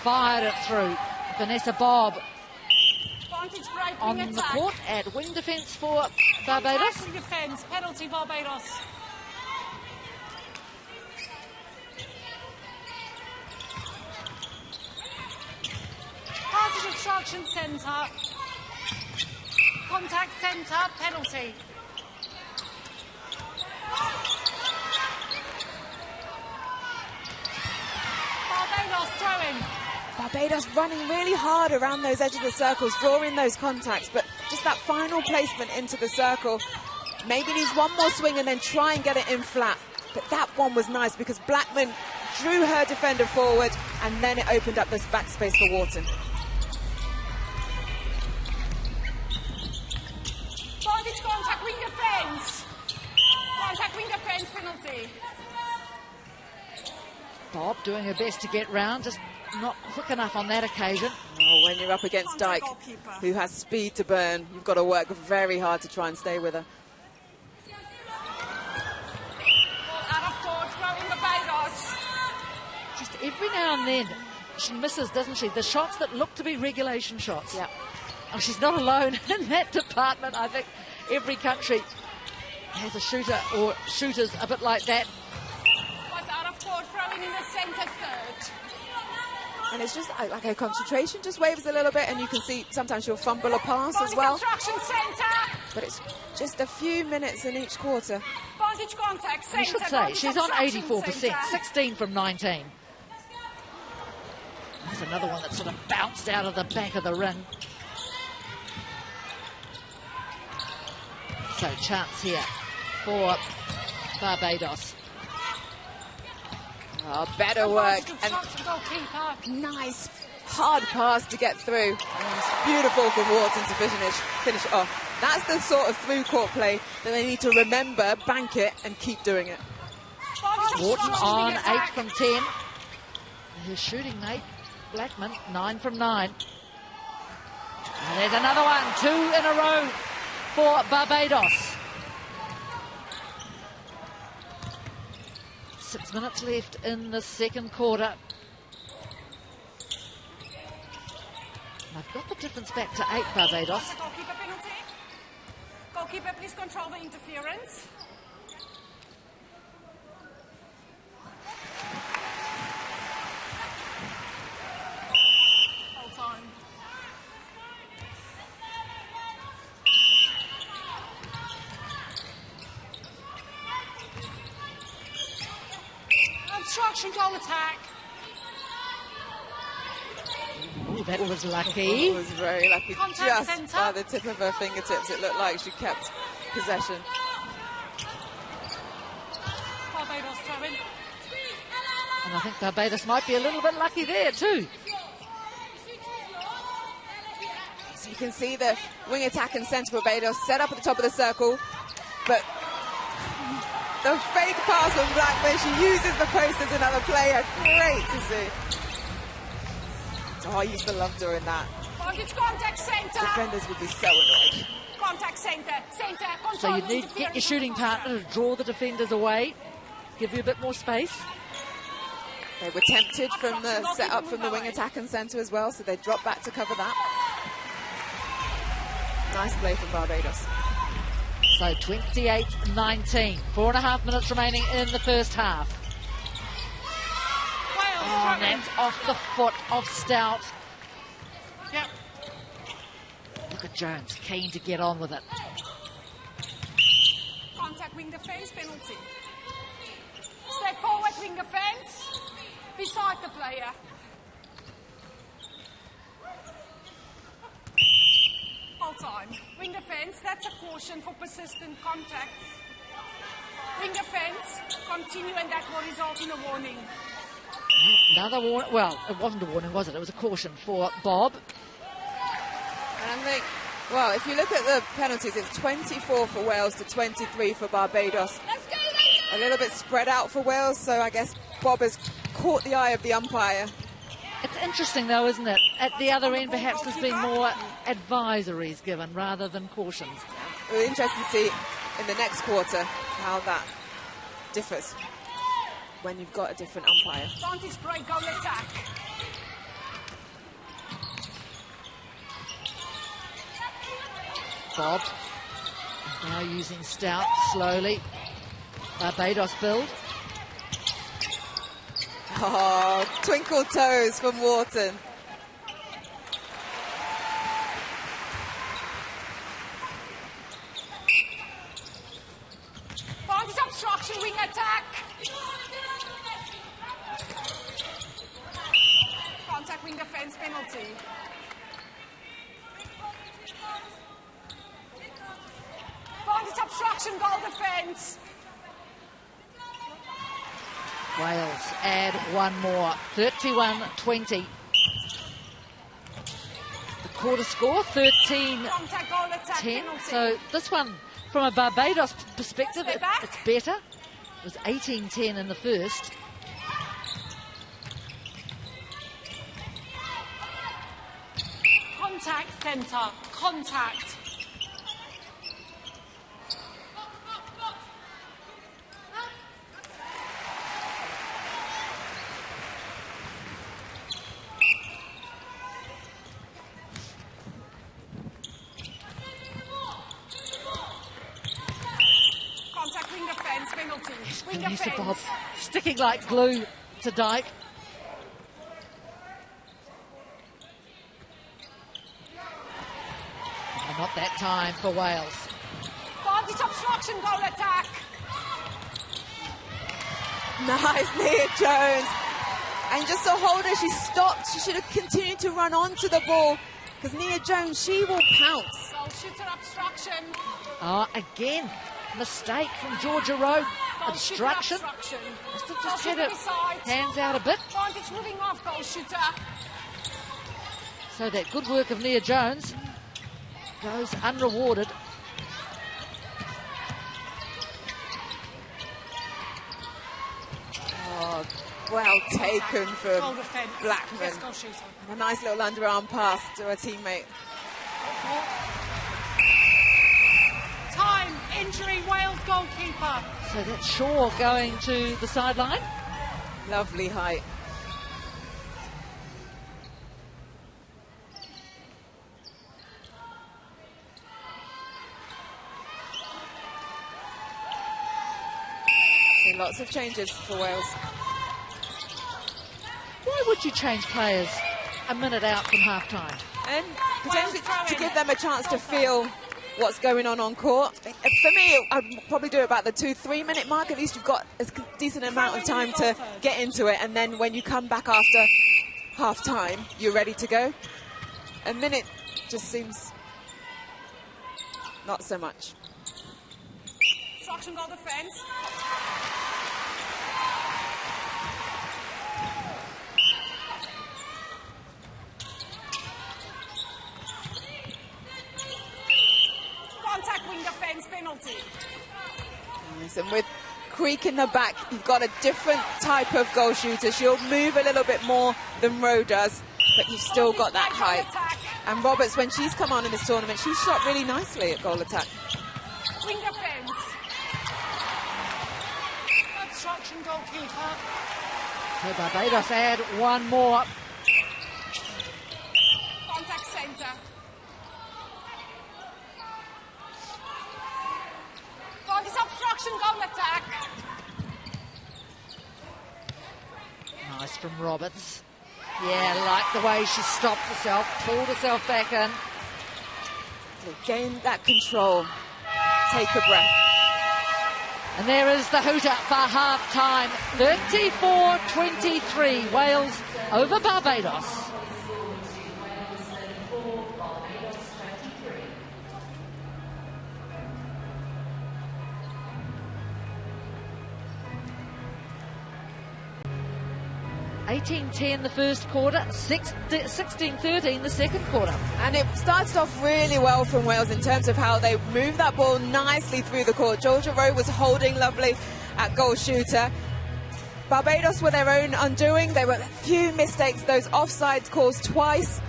fired it through. Vanessa Bob on the court at wing defence for Barbados. Wing defence, penalty Barbados. Passage obstruction centre. Contact centre, penalty. Barbados throwing. Barbados running really hard around those edges of the circles, drawing those contacts, but just that final placement into the circle. Maybe needs one more swing and then try and get it in flat. But that one was nice because Blackman drew her defender forward and then it opened up this backspace for Wharton. Vantage contact, wing defence. Contact, wing defence, penalty. Bob doing her best to get round, just not quick enough on that occasion. Oh, when you're up against Dyke, who has speed to burn, you've got to work very hard to try and stay with her. Out of court, throwing Barbados. Just every now and then she misses, doesn't she? The shots that look to be regulation shots. Yeah. Oh, she's not alone in that department. I think every country has a shooter or shooters a bit like that. Was out of court, throwing in the centre third. And it's just like her concentration just wavers a little bit, and you can see sometimes she'll fumble a pass as well. Obstruction centre. But it's just a few minutes in each quarter. Vantage contact centre. You should say she's on 84%, 16 from 19. There's another one that sort of bounced out of the back of the ring. So chance here for Barbados. Oh, better work. And nice hard pass to get through. And it's beautiful for Wharton to finish off. That's the sort of through court play that they need to remember, bank it, and keep doing it. Wharton on 8 from 10. His shooting mate, Blackman, 9 from 9. And there's another one, 2 in a row for Barbados. 6 minutes left in the second quarter. I've got the difference back to 8, Barbados. Goalkeeper penalty. Goalkeeper, please control the interference. Hold time. Obstruction, goal attack. Ooh, that was lucky. It was very lucky. Contact Just centre. by the tip of her fingertips, it looked like she kept possession. Barbados throwing. And I think Barbados might be a little bit lucky there too. So you can see the wing attack and centre Barbados set up at the top of the circle, but the fake pass from Blackman, she uses the post as another player. Great to see. Oh, I used to love doing that. Vantage contact centre. Defenders would be so annoyed. Contact centre. Centre. Control So you the need to get your shooting partner to draw the defenders away, give you a bit more space. They were tempted from the set up from the wing attack and centre as well, so they dropped back to cover that. Nice play from Barbados. So 28-19, 4.5 minutes remaining in the first half. Oh, and that's off the foot of Stout. Yep. Look at Jones, keen to get on with it. Contact wing defence penalty. Step forward wing defence. Beside the player. Hold time. Wing defence, that's a caution for persistent contact. Wing defence, continue and that will result in a warning. Another warning. Well, it wasn't a warning, was it? It was a caution for Bob. And I think, well, if you look at the penalties, it's 24 for Wales to 23 for Barbados. A little bit spread out for Wales, so I guess Bob has caught the eye of the umpire. It's interesting, though, isn't it? At the other end, perhaps there's been more advisories given rather than cautions. It'll be interesting to see in the next quarter how that differs when you've got a different umpire. Advantage break, goal attack. Bob now using Stout slowly. Barbados build. Oh, twinkle toes from Wharton. Advantage obstruction, wing attack. Contact wing defense penalty. Advantage obstruction, goal defense. Wales add one more, 31-20. The quarter score, 13-10. Contact goal attack penalty. So this one, from a Barbados perspective, Step back. it's better. It was 18-10 in the first. Contact centre, contact. Contact wing defence penalty. Wing Good use of Bob, defence. sticking like glue to Dyke. Oh, not that time for Wales. Advantage obstruction, goal attack. Nice, Nia Jones. And just to hold her, she stopped. She should have continued to run onto the ball because Nia Jones, she will pounce. Goal shooter obstruction. Oh, again, mistake from Georgia Road. Goal shooter Obstruction. obstruction. Must have Goal just had shooter it beside. hands out a bit. Advantage moving off, goal shooter. So that good work of Nia Jones goes unrewarded. Oh, well taken Goal from defence. Blackman. Yes, goal shooter. A nice little underarm pass to her teammate. Time, injury, Wales goalkeeper. So that's Shaw going to the sideline. Lovely height. So lots of changes for Wales. Why would you change players a minute out from half-time? And potentially to give them a chance to feel what's going on court. For me, I'd probably do it about the 2-3 minute mark. At least you've got a decent amount of time to get into it. And then when you come back after half-time, you're ready to go. A minute just seems not so much. Obstruction, goal defence. Contact wing defence penalty. Nice. And with Creek in the back, you've got a different type of goal shooter. She'll move a little bit more than Rowe does, but you've still got that height. And Roberts, when she's come on in this tournament, she's shot really nicely at goal attack. Wing defence. Obstruction, goalkeeper. So Barbados add one more. Contact centre. Advantage obstruction, goal attack. Nice from Roberts. Yeah, like the way she stopped herself, pulled herself back in. To gain that control, take a breath. And there is the hooter for half-time. 34-23, Wales over Barbados. (18-10) the first quarter, 16-13 the second quarter. And it started off really well from Wales in terms of how they moved that ball nicely through the court. Georgia Rowe was holding lovely at goal shooter. Barbados were their own undoing. There were a few mistakes. Those offside calls twice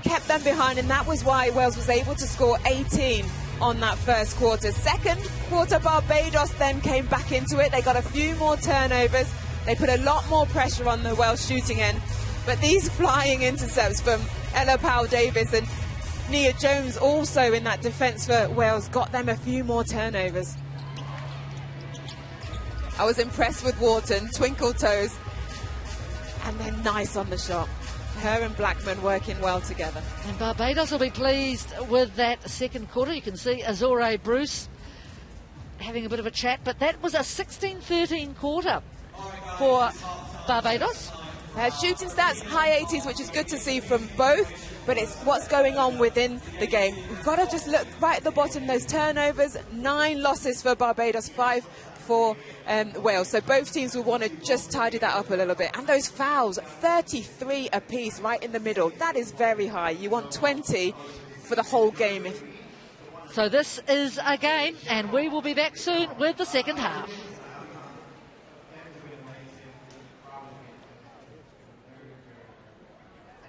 kept them behind, and that was why Wales was able to score 18 on that first quarter. Second quarter, Barbados then came back into it. They got a few more turnovers. They put a lot more pressure on the Welsh shooting end. But these flying intercepts from Ella Powell-Davies and Nia Jones also in that defence for Wales got them a few more turnovers. I was impressed with Wharton, twinkle toes, and then nice on the shot. Her and Blackman working well together. And Barbados will be pleased with that second quarter. You can see Azure Bruce having a bit of a chat, but that was a 16-13 quarter for Barbados. Shooting stats, high 80s, which is good to see from both, but it's what's going on within the game. We've got to just look right at the bottom, those turnovers, 9 losses for Barbados, 5 for Wales. So both teams will want to just tidy that up a little bit. And those fouls, 33 apiece right in the middle. That is very high. You want 20 for the whole game. So this is a game, and we will be back soon with the second half.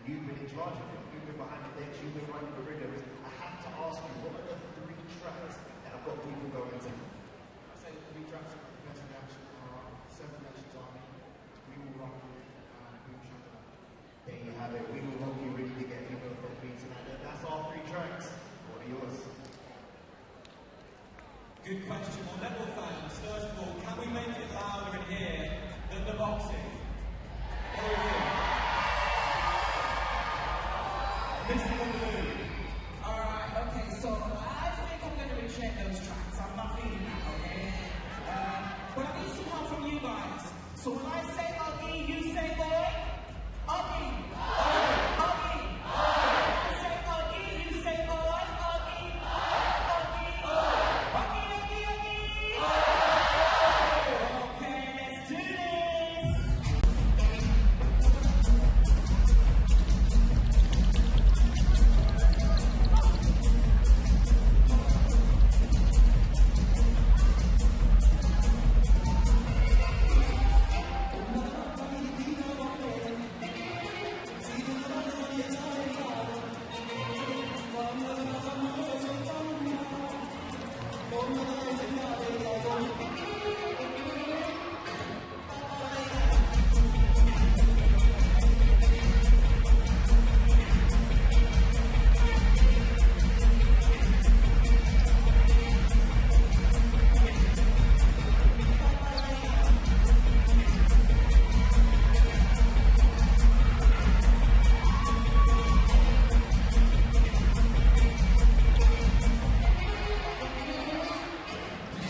You've been in charge of it. You've been behind the bench. You've been running the rhythms. I have to ask you, what are the 3 tracks that have got people going to? I say the 3 tracks of preventing the action are 7 Nations Army, We Will Rock You, and We Will Shut Up. There you have it. We Will Rock You really to get people from beats tonight. That's our 3 tracks. What are yours? Good question. Well, Netball fans, first of all, can we make it louder in here than the boxing? What do we think? Alright, okay, so I think I'm going to reject those tracks. I'm not feeling that, okay? But I need some help from you guys. So when I say Oggy, you say boy? Oggy! Oggy! I say Oggy, you say boy? Oggy! Oggy! Oggy, Oggy, Oggy! Okay, let's do this!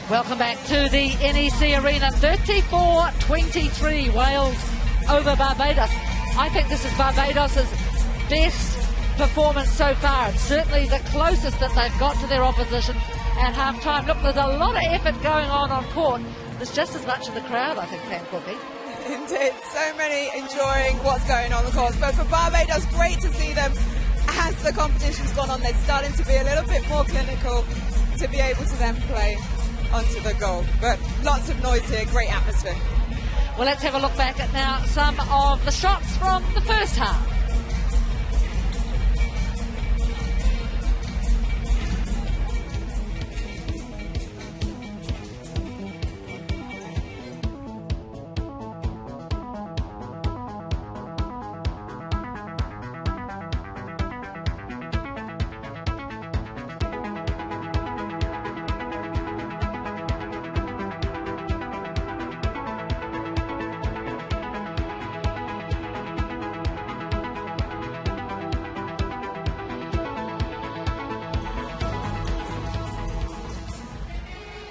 Welcome back to the NEC Arena. 34-23 Wales over Barbados. I think this is Barbados' best performance so far. It's certainly the closest that they've got to their opposition at half-time. Look, there's a lot of effort going on court. There's just as much in the crowd, I think, Pam Cookie. Indeed, so many enjoying what's going on the course. But for Barbados, great to see them as the competition's gone on. They're starting to be a little bit more clinical to be able to then play onto the goal. But lots of noise here, great atmosphere. Well, let's have a look back at now some of the shots from the first half.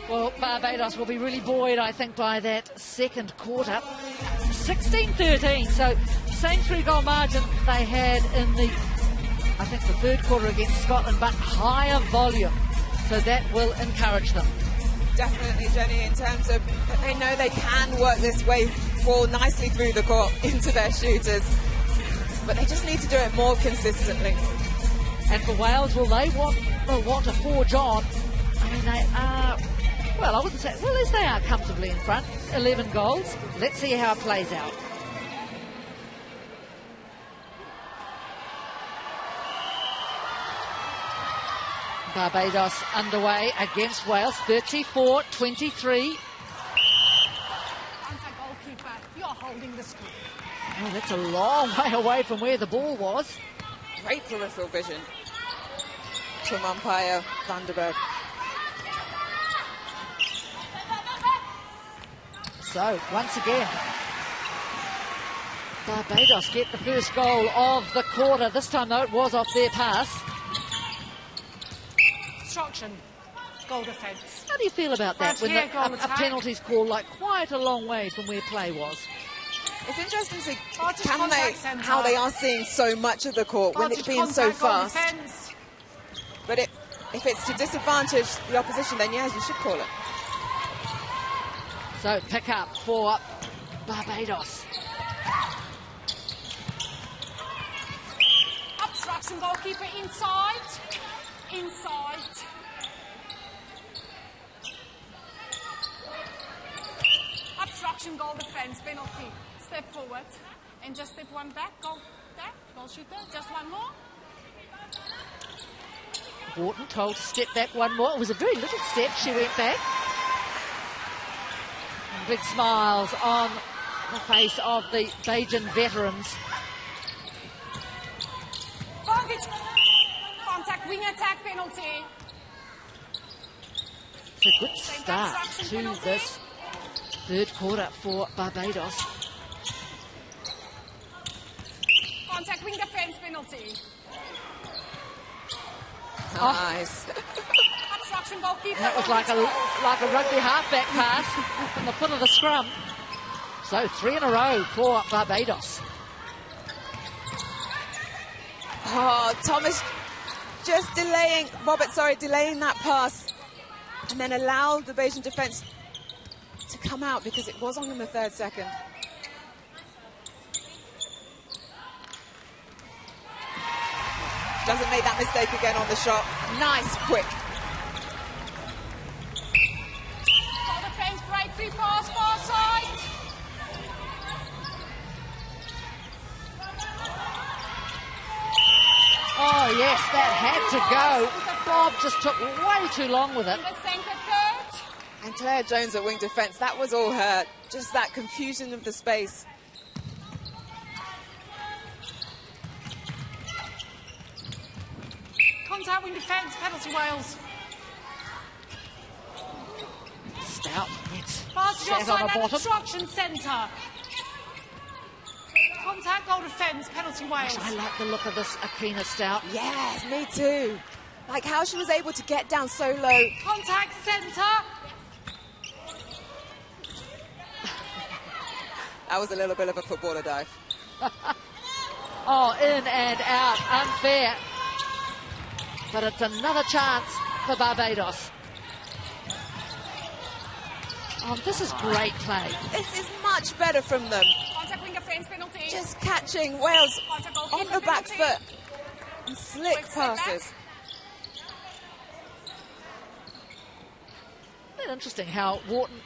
Well, Barbados will be really buoyed, I think, by that second quarter. 16-13, so same 3-goal margin they had in the, I think, the third quarter against Scotland, but higher volume. So that will encourage them. Definitely, Jenny, in terms of that they know they can work this way ball nicely through the court into their shooters. But they just need to do it more consistently. And for Wales, will they want to forge on? I mean, they are Well, I wouldn't say, well, at least they are comfortably in front. 11 goals. Let's see how it plays out. Barbados underway against Wales, 34-23. Goalkeeper, you're holding the score. Oh, that's a long way away from where the ball was. Great peripheral vision from umpire Vanderberg. So, once again, Barbados get the first goal of the quarter. This time, though, it was off their pass. Obstruction, goal defence. How do you feel about that? Right When here, goal a attack. penalty's called like quite a long way from where play was. It's interesting to see Vantage how contact centre. they are seeing so much of the court when it's Vantage being so contact, goal fast. defence. But if it's to disadvantage the opposition, then yes, you should call it. So, pick up for Barbados. Obstruction, goalkeeper inside. Inside. Obstruction, goal defence, penalty. Step forward and just step one back. Goal shooter. Just one more. Wharton told to step back one more. It was a very little step. She went back. And big smiles on the face of the Bajan veterans. Vantage. Contact, wing attack, penalty. It's a good start to this third quarter for Barbados. Contact, wing defence, penalty. Nice. Obstruction, goalkeeper. That was like a rugby halfback pass from the foot of the scrum. So 3 in a row for Barbados. Oh, Thomas just delaying that pass and then allowed the Bajan defence to come out because it was on in the third second. Doesn't make that mistake again on the shot. Nice, quick. Goal defence, break, free pass, far side. Oh, yes, that had to go. Bob just took way too long with it. The centre third. And Claire Jones at wing defence, that was all her. Just that confusion of the space. Contact, wing defence, penalty, Wales. Stout gets Pass your sat on side the and bottom. obstruction centre. Contact, goal defence, penalty, Wales. I like the look of this Akina Stout. Yes, me too. Like how she was able to get down so low. Contact, centre. That was a little bit of a footballer dive. Oh, in and out, unfair. But it's another chance for Barbados. Oh, this is great play. This is much better from them. Contact, wing defence, penalty. Just catching Wales Contact, on goalkeeper, the back penalty. foot. And slick Quick step back. passes. Isn't it interesting how Wharton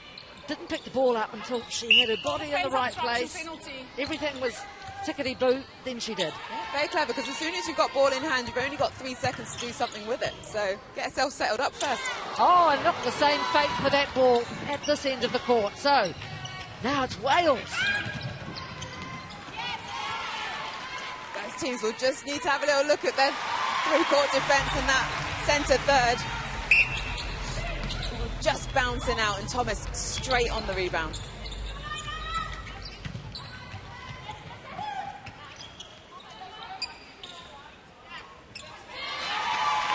didn't pick the ball up until she had her body in the Defence, right obstruction, place. penalty. Everything was tickety-boo, then she did. Very clever, because as soon as you've got ball in hand, you've only got 3 seconds to do something with it. So get yourself settled up first. Oh, and look, the same fate for that ball at this end of the court. So now it's Wales. Those teams will just need to have a little look at their three-court defence in that centre third. Just bouncing out, and Thomas straight on the rebound.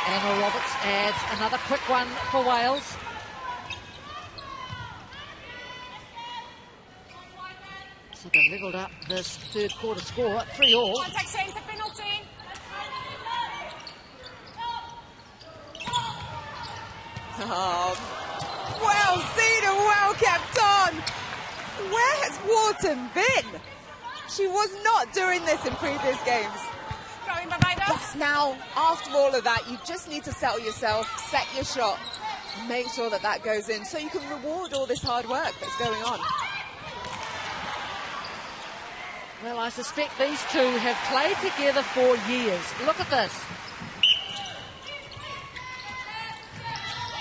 Emma Roberts adds another quick one for Wales. So they've levelled up this third quarter score, 3-3. Contact, centre, penalty. Oh, well seen and well kept on. Where has Wharton been? She was not doing this in previous games. Throwing Barbados. But now, after all of that, you just need to settle yourself, set your shot, make sure that that goes in so you can reward all this hard work that's going on. Well, I suspect these two have played together for years. Look at this.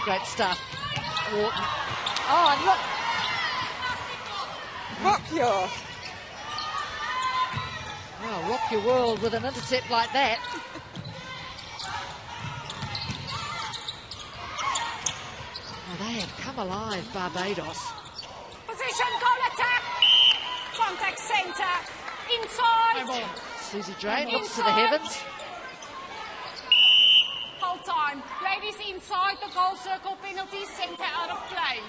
Great stuff. Wharton. Oh, and look. Rock your. Wow, rock your world with an intercept like that. Oh, they have come alive, Barbados. Position, goal attack. Contact centre. Inside. Susie Drain looks to the heavens. Hold time. Ladies inside the goal circle, penalty, centre out of play.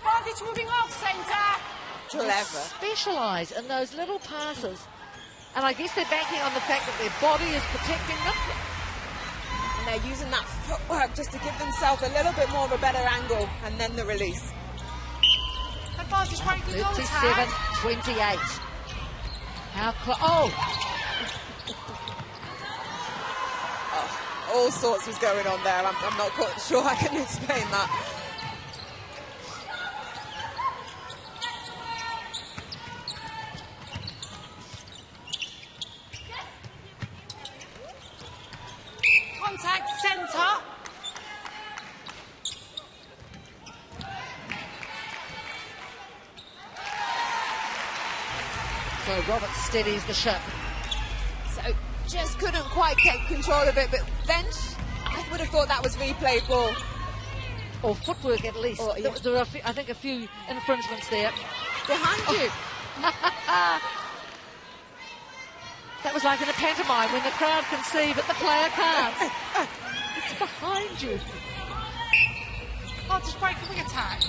Vantage moving off centre. Clever. Specialise in those little passes. And I guess they're banking on the fact that their body is protecting them. And they're using that footwork just to give themselves a little bit more of a better angle, and then the release. Advantage break the goal attack. 37-28. How close? Oh! All sorts was going on there. I'm not quite sure I can explain that. Contact centre. So Roberts steadies the ship. So just couldn't quite get control of it, but then I would have thought that was replay ball. Or footwork at least. Or, yeah. There are, I think, a few infringements there. Behind you. That was like in a pantomime when the crowd can see but the player can't. It's behind you. Vantage break the attack.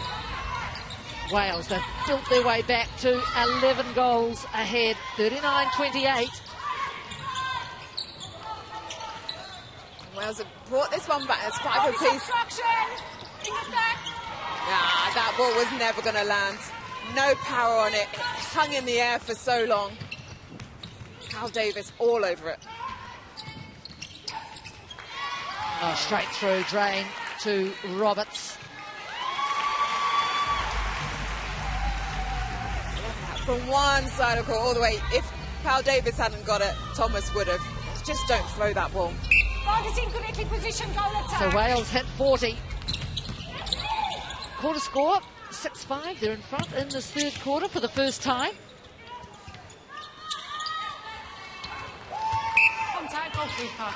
Wales, they've built their way back to 11 goals ahead, 39-28. Wales have brought this one back. It's 5 apiece. Obstruction. In attack. Nah, that ball was never going to land. No power on it. It hung in the air for so long. Cal Davis all over it. Oh, straight through, Drain to Roberts. From one side of the court all the way. If Cal Davis hadn't got it, Thomas would have. Just don't throw that ball. Vantage incorrectly positioned goal attack. So Wales hit 40. Quarter score, 6-5. They're in front in this third quarter for the first time. Contact goalkeeper.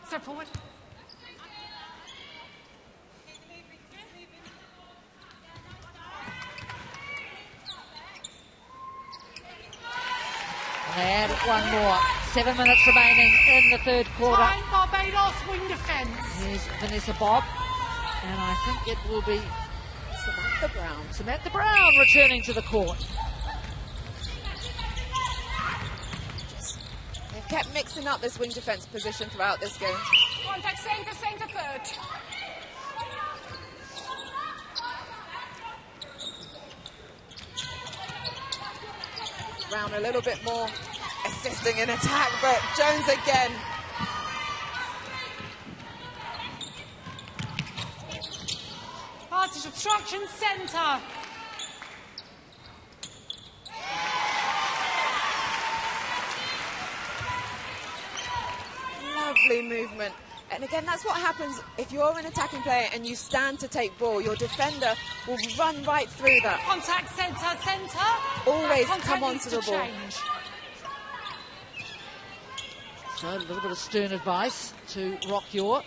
Step forward. They add one more. 7 minutes remaining in the third quarter. Time, Barbados, wing defence. Here's Vanessa Bob. And I think it will be Samantha Brown. Samantha Brown returning to the court. They've kept mixing up this wing defence position throughout this game. Contact centre, centre third. Brown a little bit more assisting in attack, but Jones again. Vantage obstruction centre. Lovely movement. And again, that's what happens if you're an attacking player and you stand to take ball. Your defender will run right through that. Contact centre, centre. Always Contact come needs onto the to ball. change. So a little bit of stern advice to Rock Your.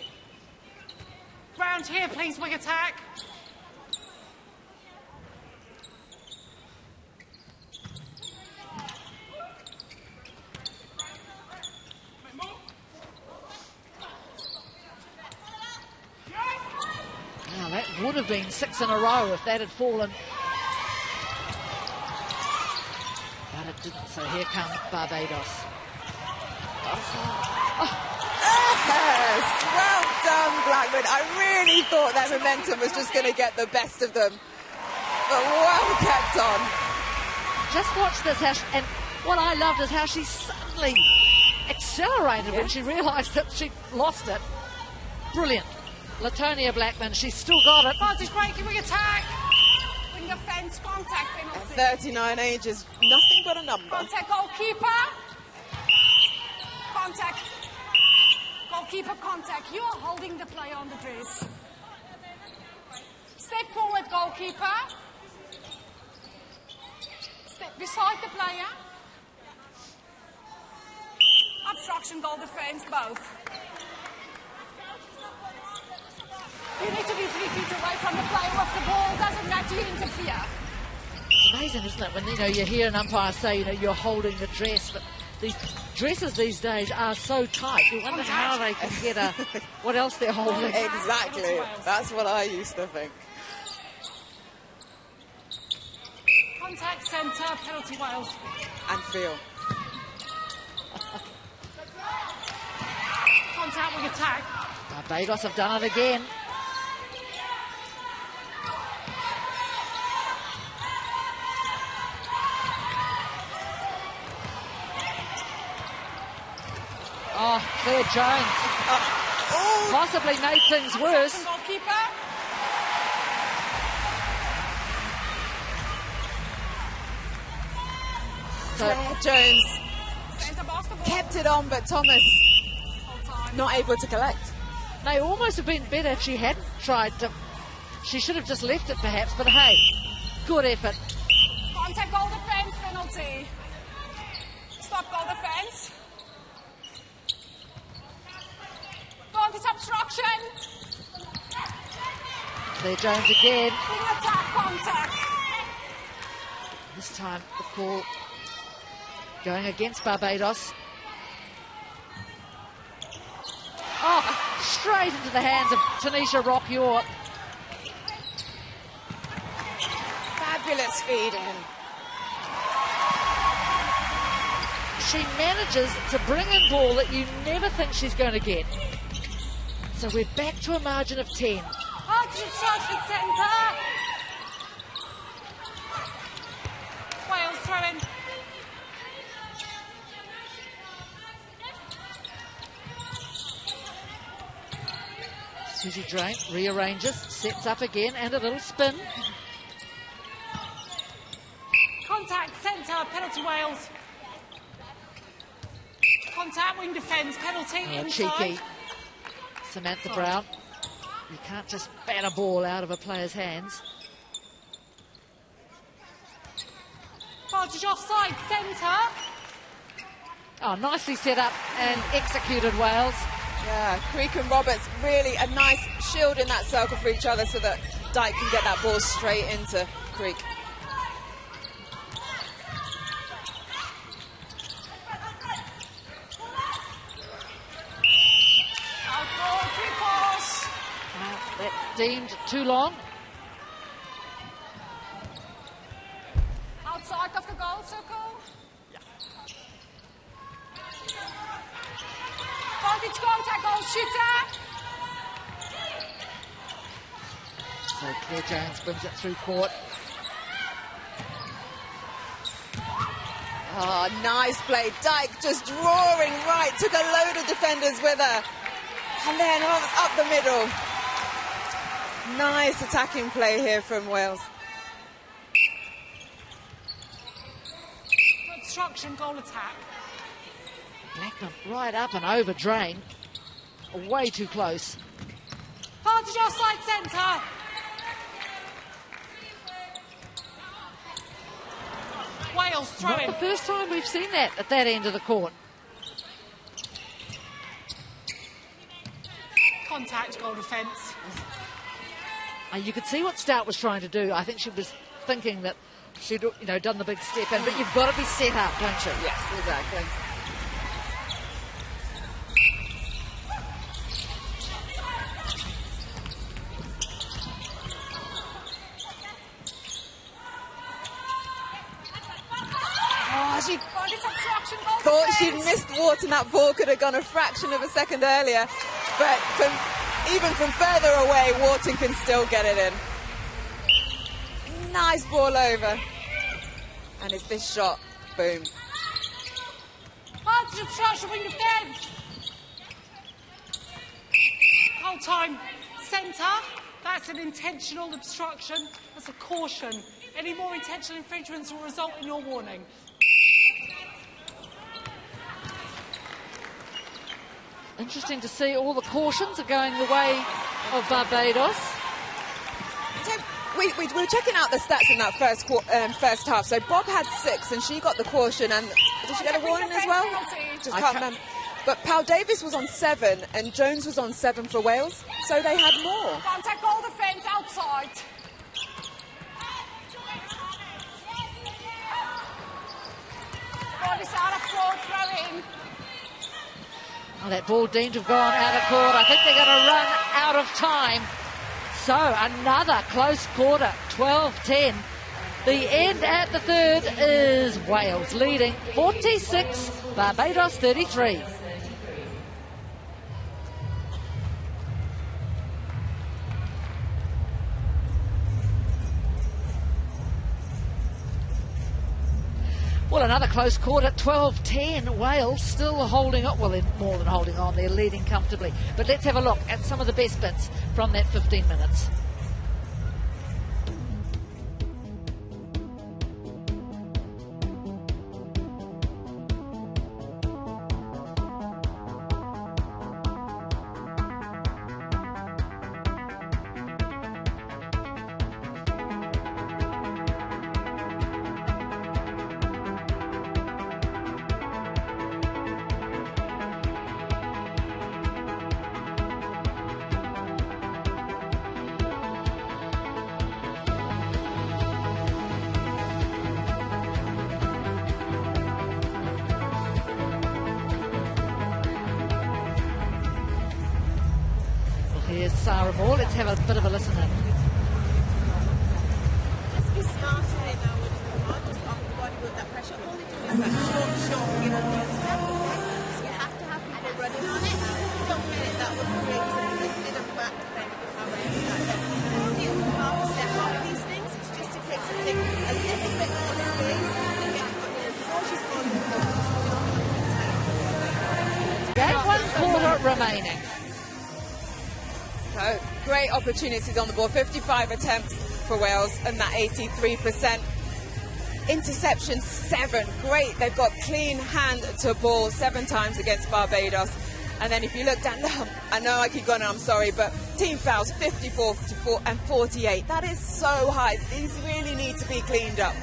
Round here, please, wing attack. Now that would have been 6 in a row if that had fallen. But it didn't, so here come Barbados. Yes, well done, Blackman. I really thought that momentum was just going to get the best of them. But well kept on. Just watch this, Ash, and what I loved is how she suddenly accelerated when she realised that she lost it. Brilliant. Latonia Blackman, she's still got it. Advantage breaking, wing attack. Wing defence, contact penalty. At 39 ages, nothing but a number. Contact goalkeeper. Contact. Goalkeeper contact. You are holding the player on the dress. Step forward, goalkeeper. Step beside the player. Obstruction, goal defence, both. You need to be 3 feet away from the player with the ball. Doesn't matter, you interfere. It's amazing, isn't it, when you hear an umpire say you're holding the dress, but these dresses these days are so tight. You wonder how they can get what else they're holding. Exactly. That's what I used to think. Contact centre, penalty Wales. And feel. Contact wing attack. Barbados have done it again. Oh, Claire Jones. Possibly made things worse. Goalkeeper. Claire Jones Centre basketball. kept it on, but Thomas not able to collect. They almost have been better if she hadn't tried to. She should have just left it perhaps, but hey, good effort. Contact goal defence, penalty. Stop goal defence. Advantage obstruction. Claire Jones again. Wing attack, contact. This time the call going against Barbados. Oh, straight into the hands of Tanisha Rock-York. Fabulous feeding. She manages to bring in ball that you never think she's going to get. So we're back to a margin of 10. Obstruction centre. Wales throw in. Susie Drain rearranges, sets up again, and a little spin. Contact centre, penalty Wales. Contact wing defence, penalty inside. Cheeky. Samantha Brown. You can't just bat a ball out of a player's hands. Advantage offside, centre. Oh, nicely set up and executed, Wales. Yeah, Creek and Roberts, really a nice shield in that circle for each other so that Dyke can get that ball straight into Creek. That deemed too long. Outside of the goal circle. Advantage contact, goal shooter. So Claire Jones brings it through court. Oh, nice play. Dyke just drawing right, took a load of defenders with her. And then up the middle. Nice attacking play here from Wales. Obstruction, goal attack. Blackman right up and over Drain. Way too close. Advantage offside centre. Wales throw Not in. the first time we've seen that at that end of the court. Contact, goal defence. And you could see what Stout was trying to do. I think she was thinking that she'd, done the big step in, but you've got to be set up, don't you? Yes, exactly. Oh, she thought she'd missed Wharton. That ball could have gone a fraction of a second earlier, but even from further away, Wharton can still get it in. Nice ball over. And it's this shot. Boom. advantage obstruction wing defence. Whole time. Centre. That's an intentional obstruction. That's a caution. Any more intentional infringements will result in your warning. Interesting to see all the cautions are going the way of Barbados. So we were checking out the stats in that first half. So Bob had 6 and she got the caution, and did she get a warning as well? Just can't remember. But Pal Davis was on 7 and Jones was on 7 for Wales, so they had more. Contact goal defence outside. Ball is out of court, throw in. Oh, that ball deemed to have gone out of court. I think they're going to run out of time. So another close quarter, 12-10. The end at the third is Wales leading 46, Barbados 33. Well, another close quarter, 12-10. Wales still holding on. Well, they're more than holding on. They're leading comfortably. But let's have a look at some of the best bits from that 15 minutes. Here's Sarah Moore. Let's have a bit of a listen in. Just be smarter, not just off the body with that pressure. All they do is like short, you know, step. So you have to have people running on it. If you don't get it, that would create something that did a back defend with how they do that. But you don't have to step out of these things. It's just to take something a little bit more space and get it before she's falling. That 1 quarter remaining. So great opportunities on the ball, 55 attempts for Wales and that 83%. Interception 7, great. They've got clean hand to ball 7 times against Barbados. And then if you look down, I know I keep going, I'm sorry, but team fouls 54 and 48. That is so high. These really need to be cleaned up.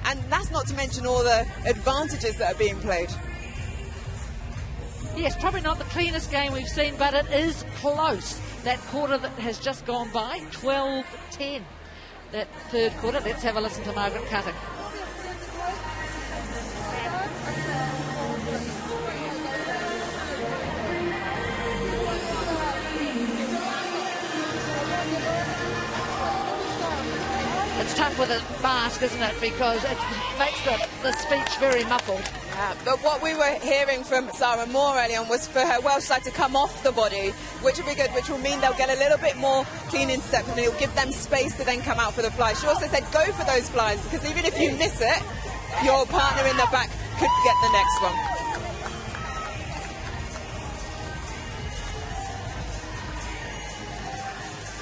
And that's not to mention all the advantages that are being played. Yes, probably not the cleanest game we've seen, but it is close. That quarter that has just gone by, 12-10. That third quarter, let's have a listen to Margaret Cutting. It's tough with a mask, isn't it? Because it makes the speech very muffled. Yeah, but what we were hearing from Sarah Moore earlier on was for her Welsh side to come off the body, which will be good, which will mean they'll get a little bit more clean intercept and it'll give them space to then come out for the fly. She also said go for those flies because even if you miss it, your partner in the back could get the next one.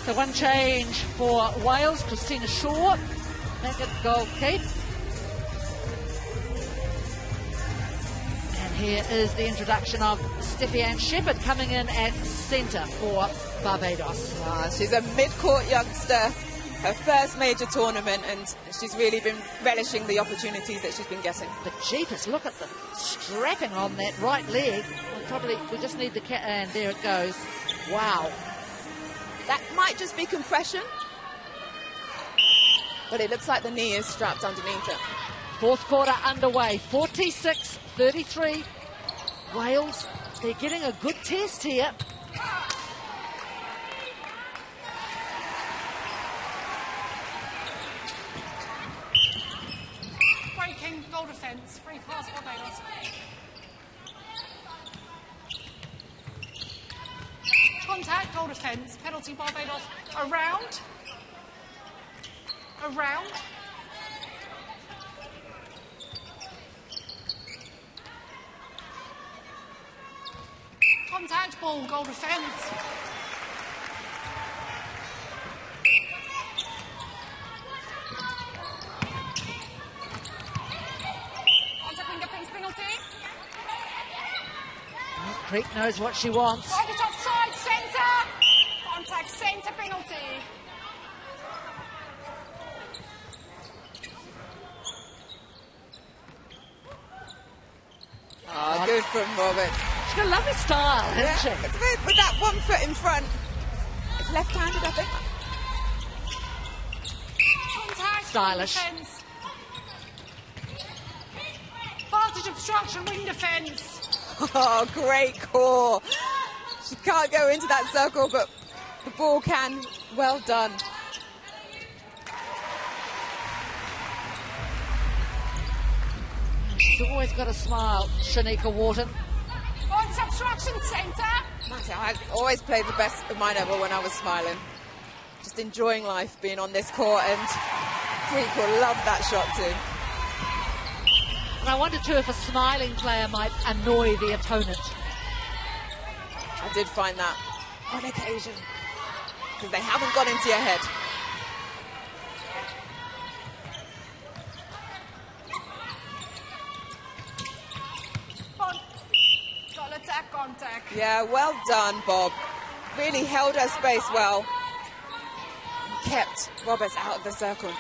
So one change for Wales, Christina Shaw, back at goal keep. And here is the introduction of Steffi-Anne Shepherd coming in at centre for Barbados. She's a mid-court youngster, her first major tournament, and she's really been relishing the opportunities that she's been getting. But jeepers, look at the strapping on that right leg. We just need the and there it goes. Wow. That might just be compression, but it looks like the knee is strapped underneath it. Fourth quarter underway, 46-33. Wales, they're getting a good test here. Breaking goal defence, free pass Barbados. Contact, goal defence, penalty Barbados, around. Contact ball, goal defence. Contact defence penalty. Oh, Creek knows what she wants. Contact offside, centre. Contact centre penalty. Oh, good from Roberts. She's got a lovely style, hasn't she? It's with that 1 foot in front. It's left-handed, I think. Contact. Stylish. Defence. Vantage obstruction, wing defence. Oh, great call. She can't go into that circle, but the ball can. Well done. She's always got a smile, Shanika Wharton. Vantage obstruction, centre. I always played the best of my netball when I was smiling. Just enjoying life being on this court, and Creek will love that shot too. And I wonder too if a smiling player might annoy the opponent. I did find that on occasion, because they haven't got into your head. Goal attack, contact. Yeah, well done, Bob. Really held her space well. And kept Roberts out of the circle.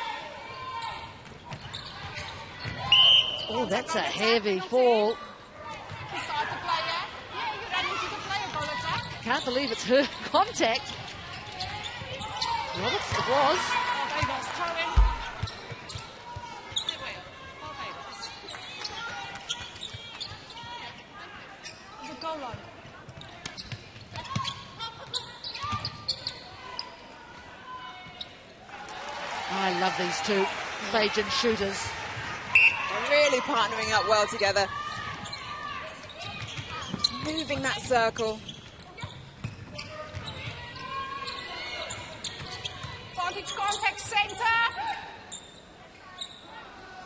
Oh, that's a heavy fall. Beside the player. Yeah, you ran into the player, goal attack. Can't believe it's her contact. Roberts, it was. Barbados, throw in. Barbados. The goal line. I love these two Bajan shooters. They're really partnering up well together. Moving that circle. Vantage contact centre.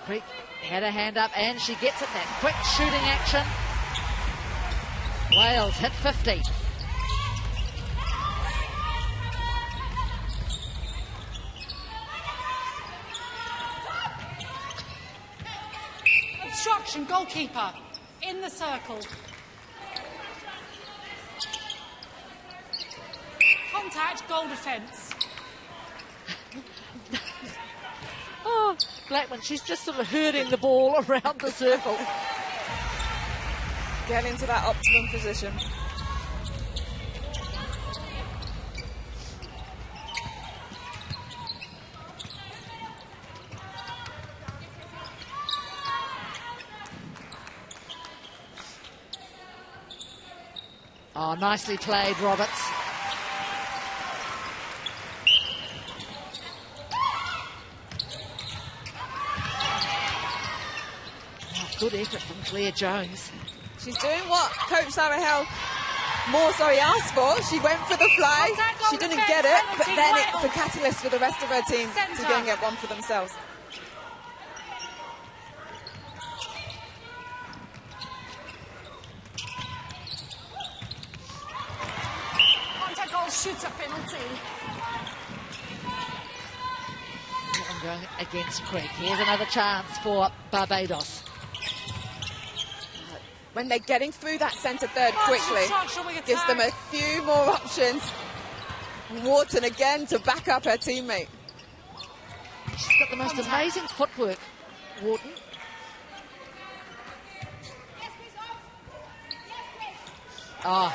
Creek had her hand up and she gets it. That quick shooting action. Wales hit 50. Obstruction, goalkeeper. In the circle. Contact, goal defence. Oh, Blackman, she's just sort of herding the ball around the circle. Get into that optimum position. Oh, nicely played, Roberts. Oh, good effort from Claire Jones. She's doing what Coach Sarah Hell asked for. She went for the fly. She didn't get it, but then it's a catalyst for the rest of her team to go and get one for themselves. Contact goal, shooter penalty. I'm going against Creek. Here's another chance for Barbados. When they're getting through that centre third quickly, gives them a few more options. Wharton again to back up her teammate. She's got the most amazing footwork, Wharton. Oh.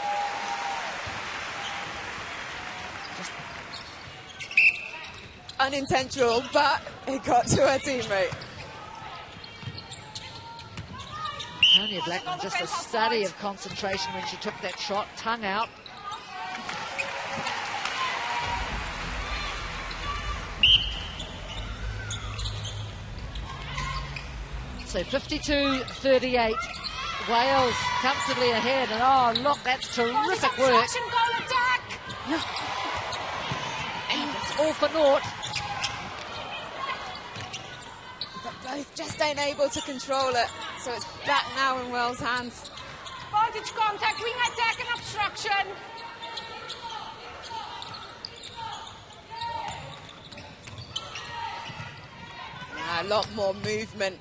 Unintentional, but it got to her teammate. Tonya Blackman, just a study of concentration when she took that shot, tongue out. So 52-38, Wales comfortably ahead, and oh look, that's terrific work. Goal attack. And it's all for naught. But both just ain't able to control it, so it's back now in Wales' hands. Vantage contact, wing attack and obstruction. A lot more movement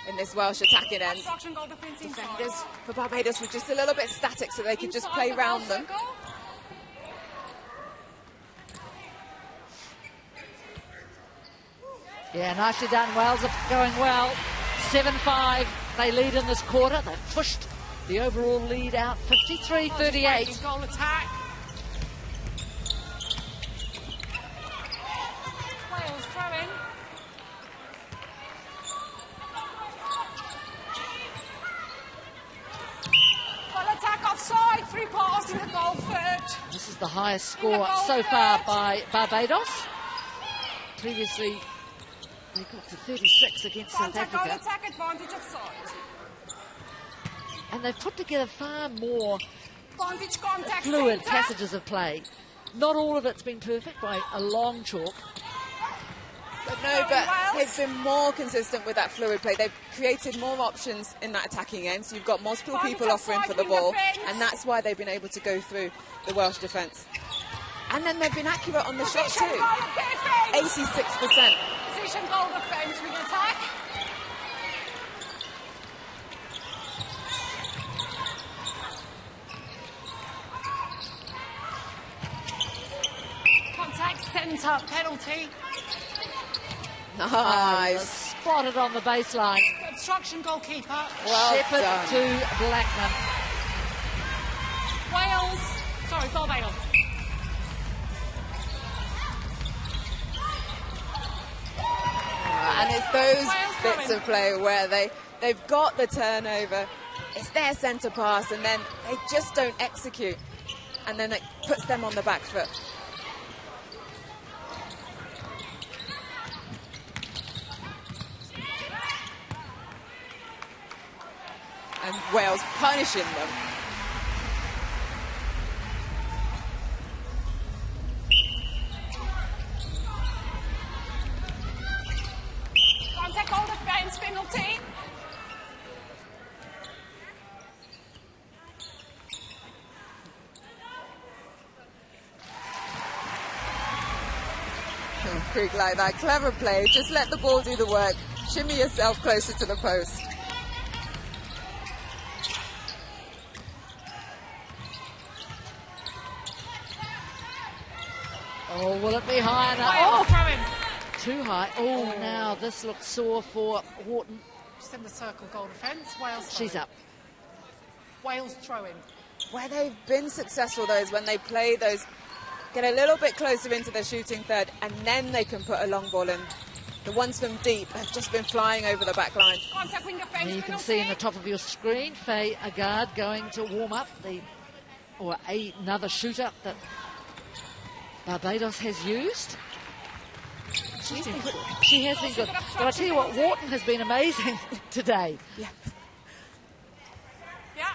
in this Welsh attacking end. Obstruction, goal defense inside. Defenders for Barbados were just a little bit static, so they could just play round them. Yeah, nicely done. Wales are going well. 7-5. They lead in this quarter. They've pushed the overall lead out 53-38. Goal attack. Wales throwing. Goal attack offside. 3 pass in the goal third. This is the highest score so far by Barbados. Previously, they got to 36 against South Africa. Goal attack advantage offside. And they've put together far more Vantage contact fluid centre. passages of play. Not all of it's been perfect by a long chalk. But no, but they've been more consistent with that fluid play. They've created more options in that attacking end, so you've got multiple people offering for the ball, and that's why they've been able to go through the Welsh defence. And then they've been accurate on the shot too. 86%. Position goal defence, wing attack. Contact centre penalty. Nice. Spotted on the baseline. Obstruction goalkeeper. Well Shepherd done. to Blackman. Wales. Sorry, Barbados. And it's those bits of play where they've got the turnover, it's their centre pass, and then they just don't execute, and then it puts them on the back foot. And Wales punishing them. Contact goal defence penalty. Creek like that, clever play, just let the ball do the work, shimmy yourself closer to the post. Oh, will it be high enough? Oh, too high. Oh, now this looks sore for Wharton. Just in the circle, goal defence. Wales. She's up. Wales throwing. Where they've been successful, though, is when they play those, get a little bit closer into the shooting third, and then they can put a long ball in. The ones from deep have just been flying over the back line. Contact wing defence. You can see in the top of your screen, Faye Agard going to warm up another shooter that Barbados has used. She has been good. But I tell you what, Wharton has been amazing today. Yeah. Yeah.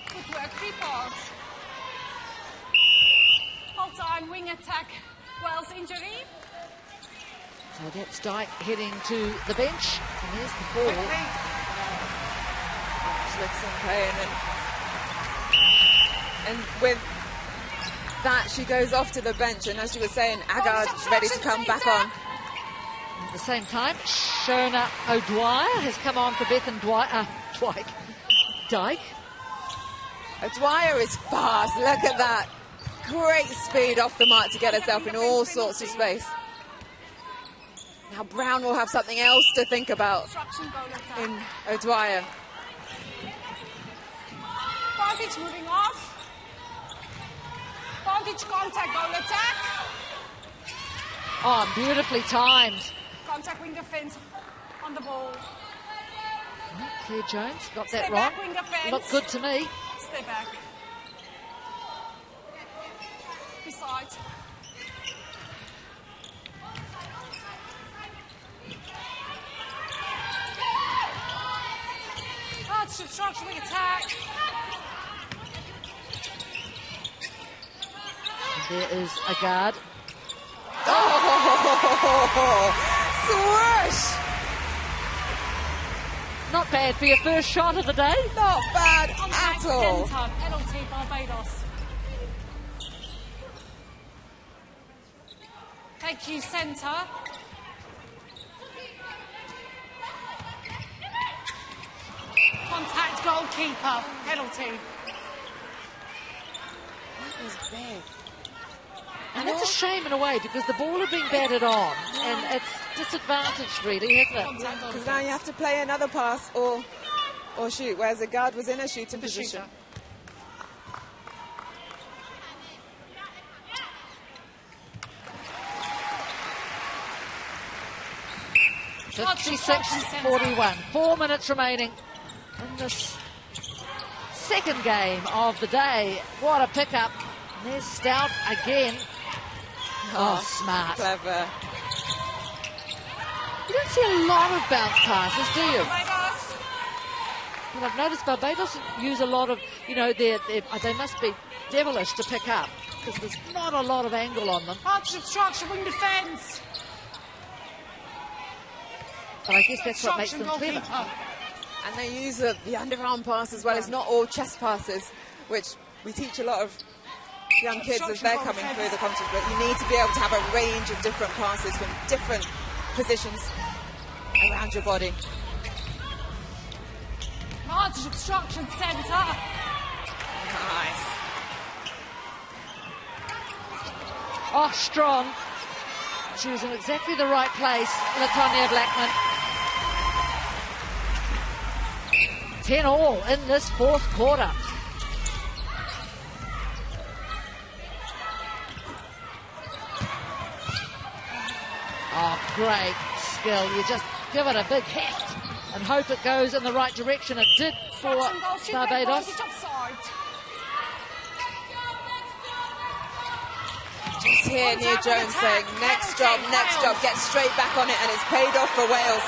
Footwork, free pass. Hold on, wing attack. Wales injury. So that's Dyke heading to the bench. And there's the ball. Looks okay, and with that, she goes off to the bench, and as you were saying, Agard's ready to come back on. At the same time, Shona O'Dwyer has come on for Bethan Dyke. O'Dwyer is fast, look at that. Great speed off the mark to get herself in all sorts of space. Now Brown will have something else to think about in O'Dwyer. Vantage moving off. Vantage contact, goal attack. Oh, beautifully timed. Contact wing defence on the ball. Claire Jones got that Stay wrong. back, wing defence. Looked good to me. Stay back. Beside. Oh, it's obstruction wing attack. There is Agard. Oh, swoosh! not bad for your first shot of the day. Not bad Contact at all. centre, penalty Barbados. Thank you, centre. Contact goalkeeper, penalty. That was big. And it's a shame in a way because the ball had been batted on and it's disadvantaged really, hasn't it? Because now you have to play another pass or shoot, whereas the guard was in a shooting position. Shooter. 56-41. 4 minutes remaining in this second game of the day. What a pickup. And there's Stout again. Oh, smart. Clever. You don't see a lot of bounce passes, do you? Barbados. Well, I've noticed Barbados use a lot of, you know, they must be devilish to pick up because there's not a lot of angle on them. Arch obstruction, wing defence. But I guess that's what makes them Obstruction, clever. goalkeeper. And they use the underarm pass as well. It's not all chest passes, which we teach a lot of young kids as they're coming through the competition. But you need to be able to have a range of different passes from different positions around your body. Arch obstruction, centre. Nice. Oh, strong. She was in exactly the right place, Latonia Blackman. 10-all in this fourth quarter. Oh, great skill. You just give it a big heft and hope it goes in the right direction. It did for Barbados. Just here, Nia Jones saying, next job, get straight back on it, and it's paid off for Wales.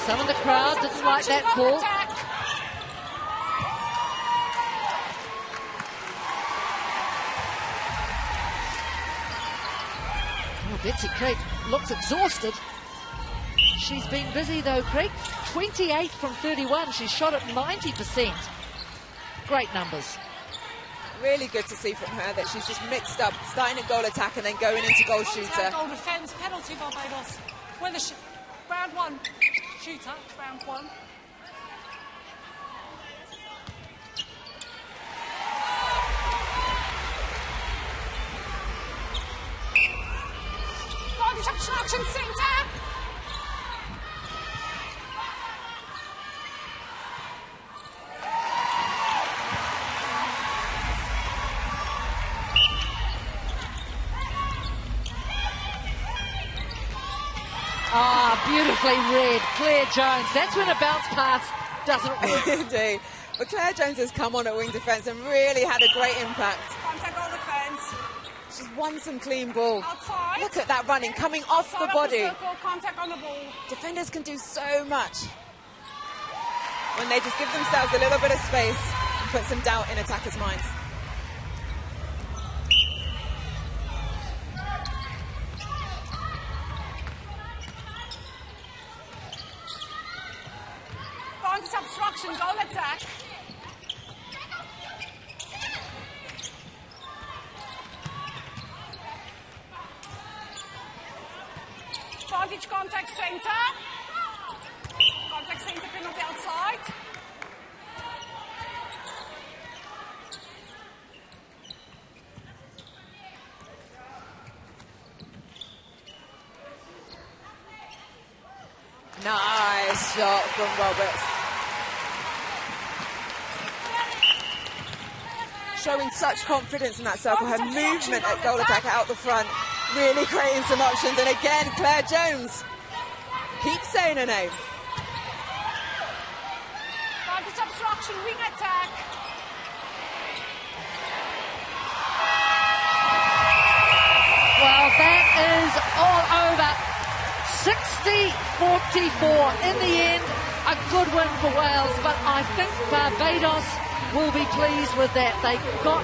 Some of the crowd didn't like that call. Oh, Betsy Craig looks exhausted. She's been busy though, Craig. 28 from 31. She's shot at 90%. Great numbers. Really good to see from her that she's just mixed up, starting a goal attack and then going into goal shooter. Goal defence, penalty Barbados. Round one. Shooter, round one. Body obstruction, centre. Ah, beautifully read. Claire Jones. That's when a bounce pass doesn't work. Indeed. But Claire Jones has come on at wing defence and really had a great impact. Contact goal defence. She's won some clean ball. Outside. Look at that running, coming off the Outside body. Of the circle, contact on the ball. Defenders can do so much when they just give themselves a little bit of space and put some doubt in attackers' minds. Obstruction, goal attack. Advantage, contact centre. Contact centre, penalty outside. Nice shot from Roberts. Showing such confidence in that circle. Her movement at goal attack out the front, really creating some options. And again, Claire Jones. Keep saying her name. Advantage, obstruction, wing attack. Well, that is all over. 60-44 in the end. A good win for Wales, but I think Barbados will be pleased with that. They got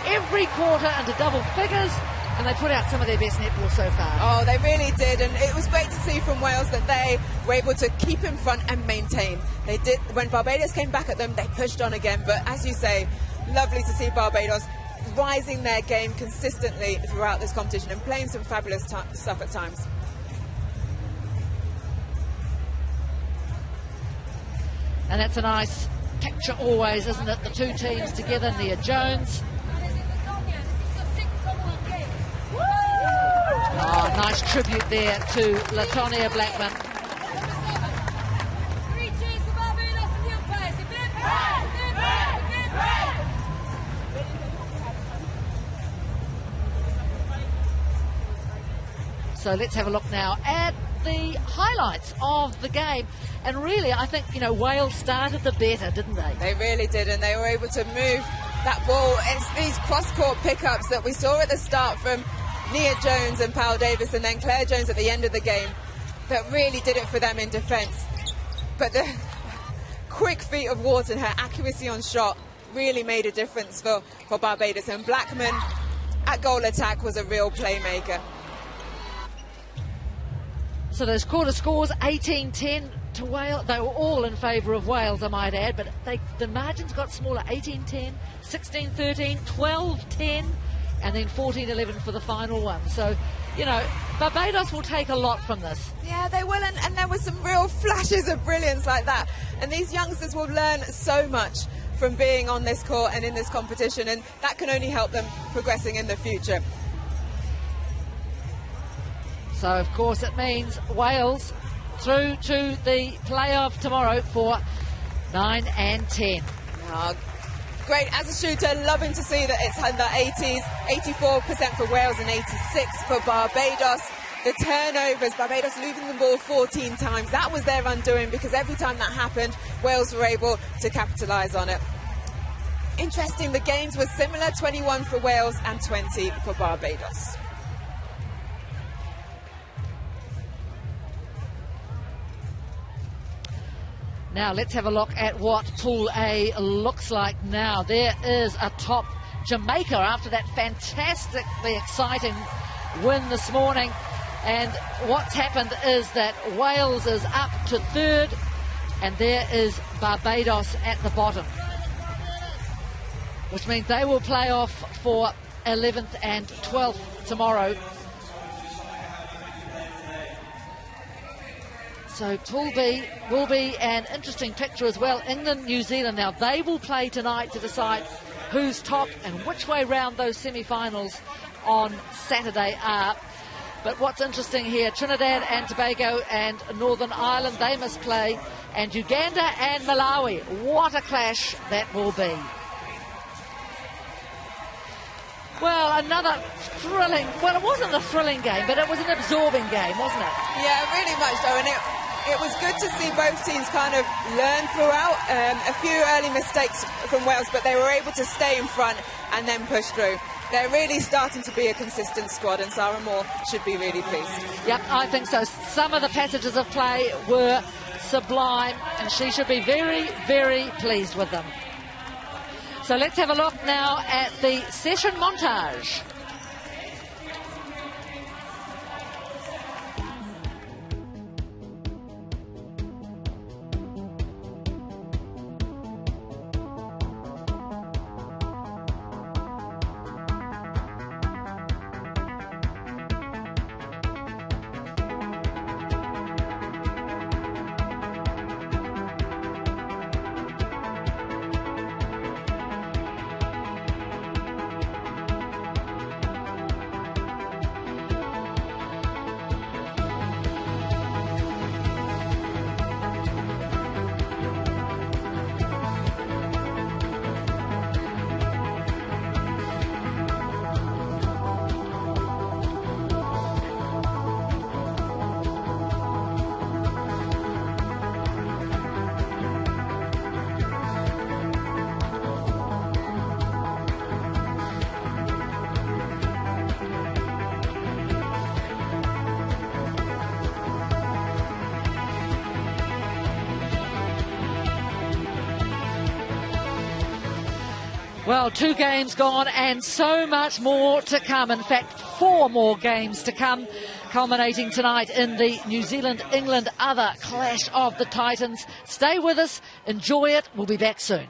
every quarter into double figures And they put out some of their best netball so far. Oh, they really did, and it was great to see from Wales that they were able to keep in front and maintain. They did. When Barbados came back at them, they pushed on again, but as you say, lovely to see Barbados rising their game consistently throughout this competition and playing some fabulous stuff at times. And that's a nice picture always, isn't it? The two teams together, Nia Jones. Oh, nice tribute there to Latonia Blackman. So let's have a look now at the highlights of the game. And really, I think, you know, Wales started the better, didn't they? They really did, and they were able to move that ball. It's these cross-court pickups that we saw at the start from Nia Jones and Powell Davis, and then Claire Jones at the end of the game, that really did it for them in defence. But the quick feet of Wharton, her accuracy on shot, really made a difference for Barbados. And Blackman at goal attack was a real playmaker. So those quarter scores, 18-10 to Wales. They were all in favour of Wales, I might add, but the margins got smaller. 18-10, 16-13, 12-10, and then 14-11 for the final one. So, you know, Barbados will take a lot from this. Yeah, they will, and there were some real flashes of brilliance like that. And these youngsters will learn so much from being on this court and in this competition, and that can only help them progressing in the future. So, of course, it means Wales through to the playoff tomorrow for 9 and 10. Oh, great. As a shooter, loving to see that it's in the 80s, 84% for Wales and 86% for Barbados. The turnovers, Barbados losing the ball 14 times. That was their undoing, because every time that happened, Wales were able to capitalise on it. Interesting, the games were similar, 21 for Wales and 20 for Barbados. Now let's have a look at what Pool A looks like now. There is a top Jamaica after that fantastically exciting win this morning. And what's happened is that Wales is up to third, and there is Barbados at the bottom, which means they will play off for 11th and 12th tomorrow. So Pool B will be an interesting picture as well. England, New Zealand, now they will play tonight to decide who's top and which way round those semi-finals on Saturday are. But what's interesting here, Trinidad and Tobago and Northern Ireland, they must play. And Uganda and Malawi, what a clash that will be. Well, another thrilling, well, it wasn't a thrilling game, but it was an absorbing game, wasn't it? Yeah, really much so, and it was good to see both teams kind of learn throughout. A few early mistakes from Wales, but they were able to stay in front and then push through. They're really starting to be a consistent squad, and Sarah Moore should be really pleased. Yep, I think so. Some of the passages of play were sublime, and she should be very, very pleased with them. So let's have a look now at the session montage. Well, 2 games gone and so much more to come. In fact, 4 more games to come, culminating tonight in the New Zealand-England other clash of the Titans. Stay with us, enjoy it, we'll be back soon.